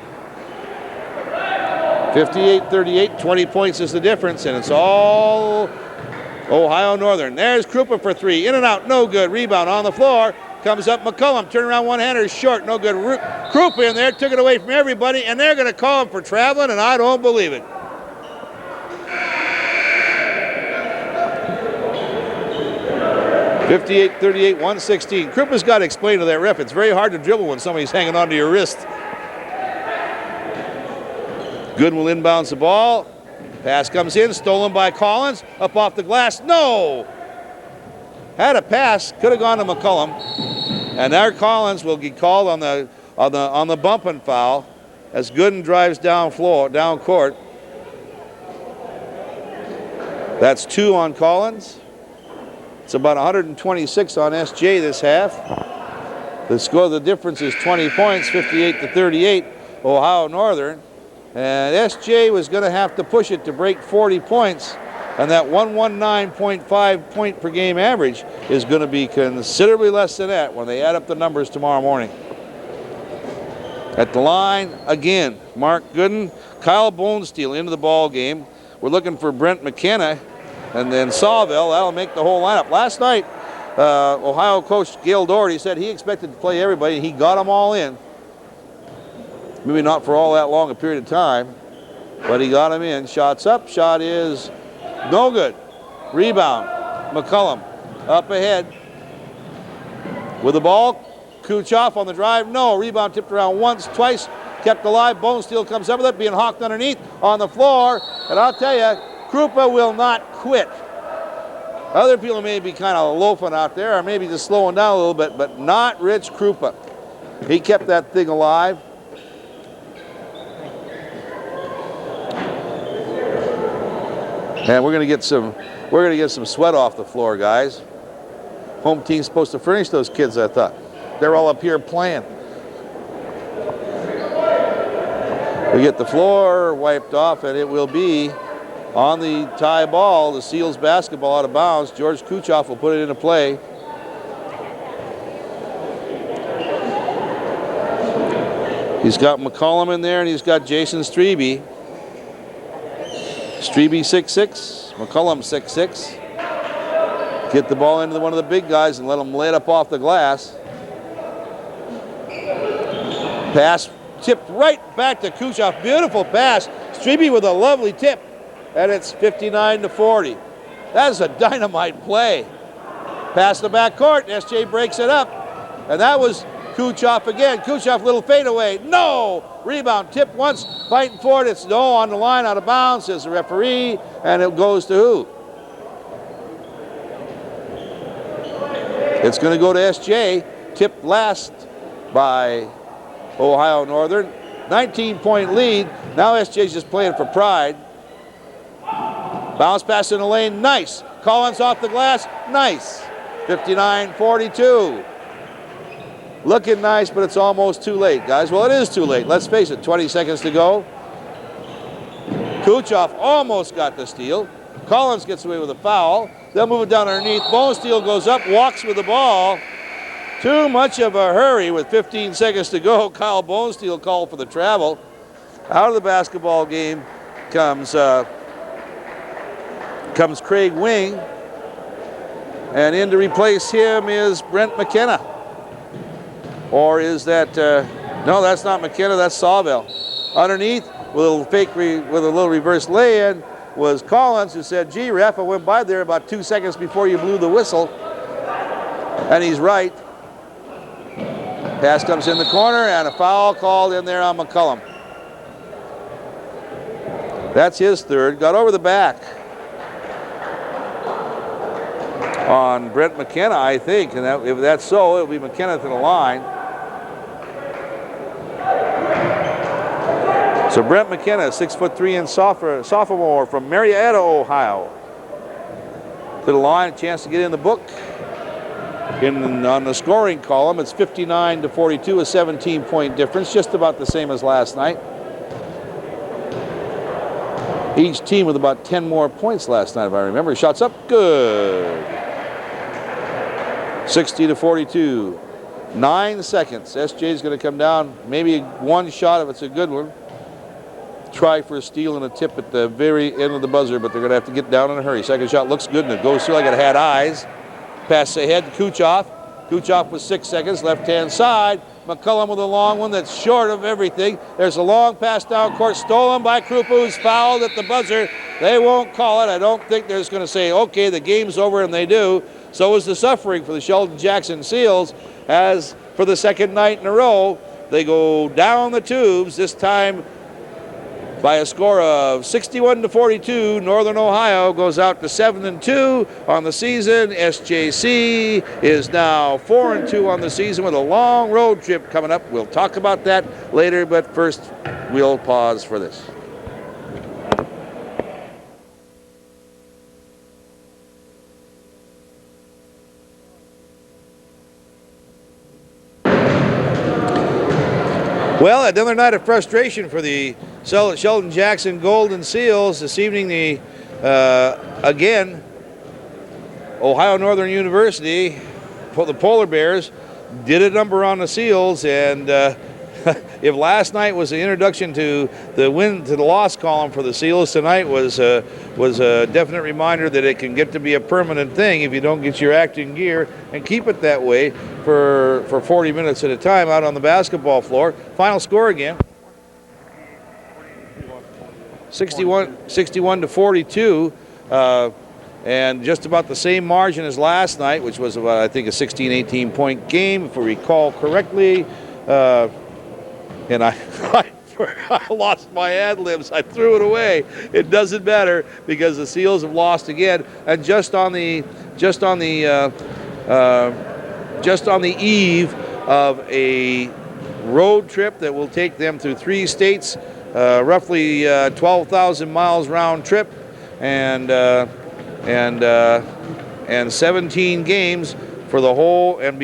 Speaker 1: 58-38, 20 points is the difference, and it's all Ohio Northern. There's Krupa for 3, in and out, no good. Rebound on the floor. Comes up McCullum, turn around one-hander, short, no good. Krupa in there, took it away from everybody, and they're going to call him for traveling, and I don't believe it. .58-38, 116. Krupa's got to explain to that ref, it's very hard to dribble when somebody's hanging onto your wrist. Gooden will inbounds the ball. Pass comes in, stolen by Collins, up off the glass. No! had a pass, could have gone to McCullum, and there Collins will get called on the bumping foul as Gooden drives down court. That's 2 on Collins. It's about 126 on SJ this half. The difference is 20 points, 58-38, Ohio Northern. And SJ was going to have to push it to break 40 points, and that 119.5 point per game average is going to be considerably less than that when they add up the numbers tomorrow morning. At the line again, Mark Gooden, Kyle Bonesteel into the ball game. We're looking for Brent McKenna, and then Sawville. That'll make the whole lineup. Last night, Ohio coach Gail Doherty said he expected to play everybody. He got them all in. Maybe not for all that long a period of time, but he got them in. Shots up. Shot is no good. Rebound. McCullum up ahead with the ball. Kuchoff on the drive. No. Rebound tipped around once, twice. Kept alive. Bonesteel comes up with it, being hawked underneath on the floor. And I'll tell you, Krupa will not quit. Other people may be kind of loafing out there or maybe just slowing down a little bit, but not Rich Krupa. He kept that thing alive. And we're going to get some sweat off the floor, guys. Home team's supposed to furnish those kids, I thought. They're all up here playing. We get the floor wiped off, and it will be on the tie ball, the Seals basketball out of bounds. George Kuchoff will put it into play. He's got McCullum in there, and he's got Jason Strebe. Strebe 6'6", McCullum 6'6". Get the ball into one of the big guys and let them lay it up off the glass. Pass tipped right back to Kuchoff. Beautiful pass. Strebe with a lovely tip. And it's 59-40. That's a dynamite play. Pass the back court. SJ breaks it up. And that was Kuchoff again. Kuchoff, little fadeaway. No! Rebound, tipped once, fighting for it. It's no on the line, out of bounds, says the referee. And it goes to who? It's going to go to SJ. Tipped last by Ohio Northern. 19-point lead. Now SJ's just playing for pride. Bounce pass in the lane, nice. Collins off the glass, nice. 59-42. Looking nice, but it's almost too late, guys. Well, it is too late. Let's face it, 20 seconds to go. Kuchoff almost got the steal. Collins gets away with a foul. They'll move it down underneath. Bonesteel goes up, walks with the ball. Too much of a hurry with 15 seconds to go. Kyle Bonesteel called for the travel. Out of the basketball game comes Craig Wing, and in to replace him is Brent McKenna. Or is that, no, that's not McKenna, that's Sawville. Underneath, with a little with a little reverse lay-in, was Collins, who said, gee, ref, I went by there about 2 seconds before you blew the whistle. And he's right. Pass comes in the corner, and a foul called in there on McCullum. That's his third. Got over the back on Brent McKenna, I think, and if that's so, it'll be McKenna to the line. So Brent McKenna, 6'3" and sophomore from Marietta, Ohio. To the line, a chance to get in the book. On the scoring column, it's 59-42, a 17-point difference, just about the same as last night. Each team with about 10 more points last night, if I remember. Shots up, good. 60-42. 9 seconds. SJ's going to come down. Maybe one shot if it's a good one. Try for a steal and a tip at the very end of the buzzer, but they're going to have to get down in a hurry. Second shot looks good, and it goes through like it had eyes. Pass ahead to Kuchoff. Kuchoff with 6 seconds, left-hand side. McCullum with a long one that's short of everything. There's a long pass down court, stolen by Krupa, who's fouled at the buzzer. They won't call it. I don't think they're just going to say, okay, the game's over, and they do. So is the suffering for the Sheldon Jackson Seals, as for the second night in a row, they go down the tubes. This time, by a score of 61-42. Northern Ohio goes out to 7-2 on the season. SJC is now 4-2 on the season with a long road trip coming up. We'll talk about that later, but first we'll pause for this. Well, another night of frustration for the Sheldon Jackson Golden Seals. This evening, again, Ohio Northern University, the Polar Bears, did a number on the Seals, and if last night was the introduction to the win to the loss column for the Seals, tonight was a definite reminder that it can get to be a permanent thing if you don't get your act in gear and keep it that way for 40 minutes at a time out on the basketball floor. Final score again, 61-42, and just about the same margin as last night, which was about, I think, a 16-18 point game, if we recall correctly. And I lost my ad libs. I threw it away. It doesn't matter because the Seals have lost again. And just on the eve of a road trip that will take them through 3 states, roughly 12,000 miles round trip, and 17 games for the whole and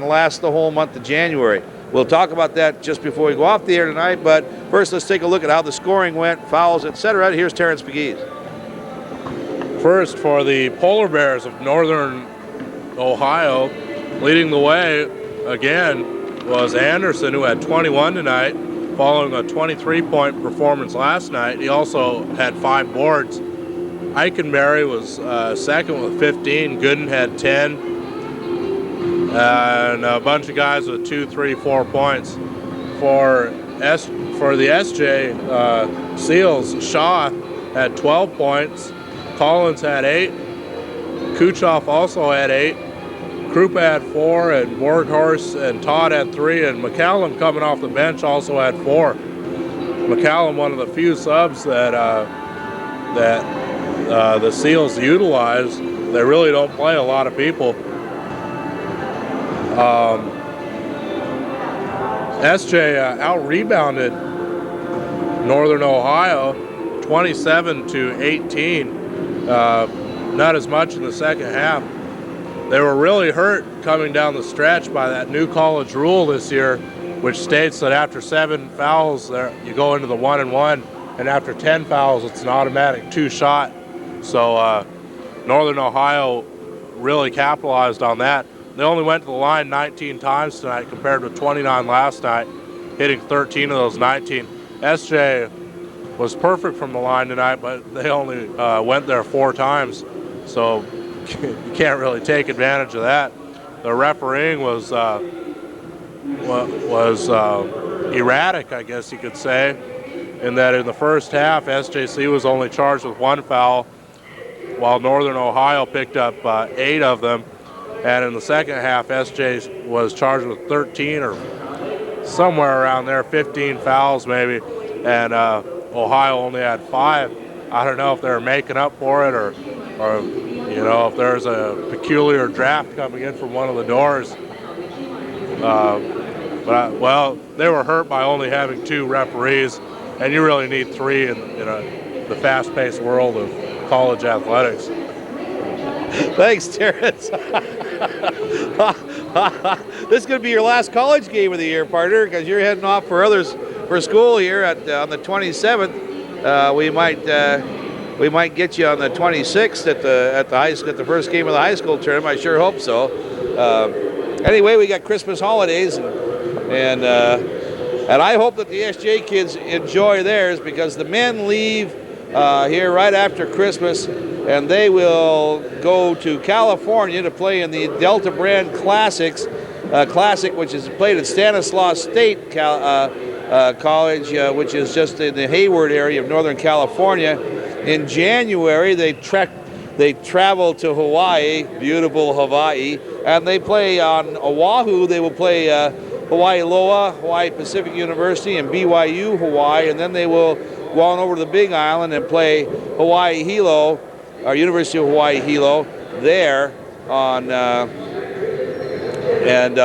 Speaker 1: last the whole month of January. We'll talk about that just before we go off the air tonight, but first let's take a look at how the scoring went, fouls, etc. Here's Terrence McGee's.
Speaker 2: First, for the Polar Bears of Northern Ohio, leading the way again was Anderson, who had 21 tonight, following a 23-point performance last night. He also had 5 boards. Eikenberry was second with 15. Gooden had 10. And a bunch of guys with 2, 3, 4 points. For the SJ Seals, Shaw had 12 points. Collins had 8. Kuchoff also had 8. Krupa had 4, and Borghorst and Todd had 3, and McCallum, coming off the bench, also had 4. McCallum, one of the few subs that the Seals utilize. They really don't play a lot of people. SJ out-rebounded Northern Ohio 27-18. Not as much in the second half. They were really hurt coming down the stretch by that new college rule this year, which states that after 7 fouls, you go into the 1-and-1, and after 10 fouls, it's an automatic 2-shot. So Northern Ohio really capitalized on that. They only went to the line 19 times tonight compared with 29 last night, hitting 13 of those 19. SJ was perfect from the line tonight, but they only went there 4 times, so you can't really take advantage of that. The refereeing was erratic, I guess you could say, in that in the first half, SJC was only charged with 1 foul, while Northern Ohio picked up 8 of them. And in the second half, SJ was charged with 13 or somewhere around there, 15 fouls maybe, and Ohio only had 5. I don't know if they're making up for it or you know, if there's a peculiar draft coming in from one of the doors. Well, they were hurt by only having 2 referees, and you really need 3 in the fast-paced world of college athletics.
Speaker 1: Thanks, Terrence. This is going to be your last college game of the year, partner, because you're heading off for school here on the 27th. We might get you on the 26th at the high school, at the first game of the high school tournament. I sure hope so. Anyway, we got Christmas holidays, and I hope that the SJ kids enjoy theirs, because the men leave here right after Christmas, and they will go to California to play in the Delta Brand Classic, which is played at Stanislaus State College, which is just in the Hayward area of Northern California. In January, they travel to Hawaii, beautiful Hawaii, and they play on Oahu. They will play Hawaii Loa, Hawaii Pacific University, and BYU Hawaii, and then they will go on over to the Big Island and play Hawaii Hilo, or University of Hawaii Hilo, there on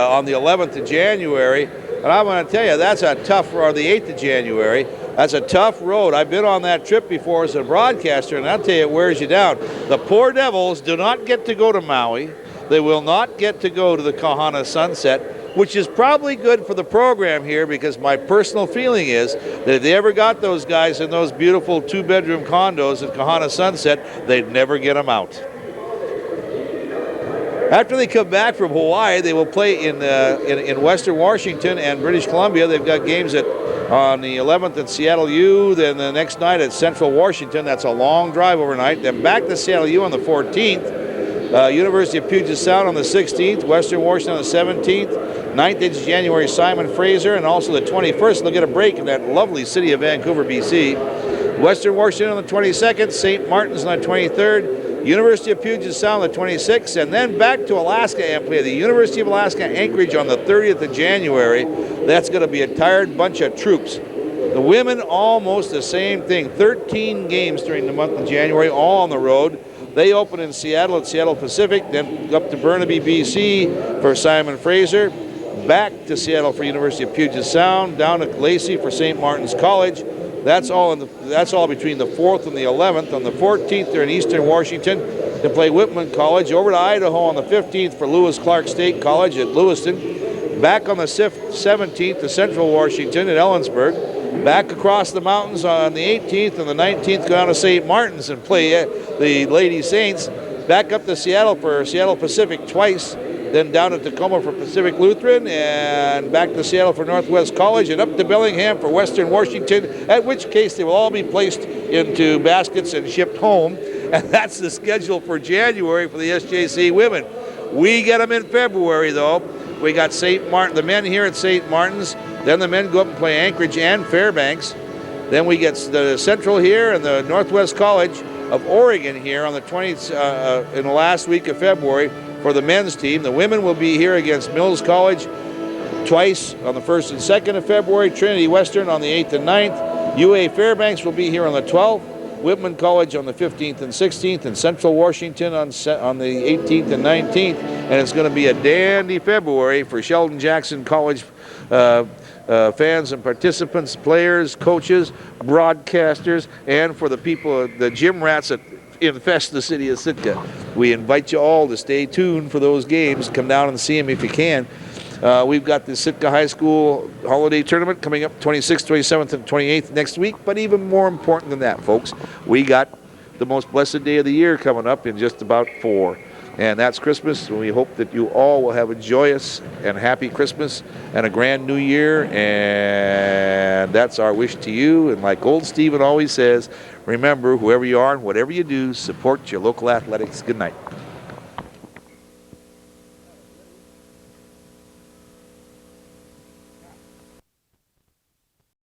Speaker 1: on the 11th of January. And I'm going to tell you, that's a tough, or the 8th of January, that's a tough road. I've been on that trip before as a broadcaster, and I'll tell you, it wears you down. The poor Devils do not get to go to Maui. They will not get to go to the Kahana Sunset, which is probably good for the program here, because my personal feeling is that if they ever got those guys in those beautiful 2-bedroom condos at Kahana Sunset, they'd never get them out. After they come back from Hawaii, they will play in Western Washington and British Columbia. They've got games on the 11th at Seattle U, then the next night at Central Washington. That's a long drive overnight. Then back to Seattle U on the 14th. University of Puget Sound on the 16th. Western Washington on the 17th. 9th is January, Simon Fraser, and also the 21st. They'll get a break in that lovely city of Vancouver, BC. Western Washington on the 22nd. St. Martin's on the 23rd. University of Puget Sound on the 26th, and then back to Alaska and play the University of Alaska Anchorage on the 30th of January. That's going to be a tired bunch of troops. The women, almost the same thing. 13 games during the month of January, all on the road. They open in Seattle at Seattle Pacific, then up to Burnaby, BC for Simon Fraser, back to Seattle for University of Puget Sound, down to Lacey for St. Martin's College. That's all between the 4th and the 11th. On the 14th, they're in Eastern Washington to play Whitman College. Over to Idaho on the 15th for Lewis Clark State College at Lewiston. Back on the 17th to Central Washington at Ellensburg. Back across the mountains on the 18th and the 19th, go down to St. Martin's and play the Lady Saints. Back up to Seattle for Seattle Pacific twice. Then down to Tacoma for Pacific Lutheran, and back to Seattle for Northwest College, and up to Bellingham for Western Washington, at which case they will all be placed into baskets and shipped home. And that's the schedule for January for the SJC women. We get them in February, though. We got St. Martin, the men here at St. Martin's. Then the men go up and play Anchorage and Fairbanks. Then we get the Central here and the Northwest College of Oregon here on the 20th in the last week of February. For the men's team. The women will be here against Mills College twice on the 1st and 2nd of February, Trinity Western on the 8th and 9th. UA Fairbanks will be here on the 12th, Whitman College on the 15th and 16th, and Central Washington on the 18th and 19th. And it's going to be a dandy February for Sheldon Jackson College fans and participants, players, coaches, broadcasters, and for the people, the gym rats that infest the city of Sitka. We invite you all to stay tuned for those games. Come down and see them if you can. We've got the Sitka High School Holiday Tournament coming up 26th, 27th, and 28th next week. But even more important than that, folks, we got the most blessed day of the year coming up in just about 4. And that's Christmas. We hope that you all will have a joyous and happy Christmas and a grand new year. And that's our wish to you. And like old Stephen always says, remember, whoever you are and whatever you do, support your local athletics. Good night.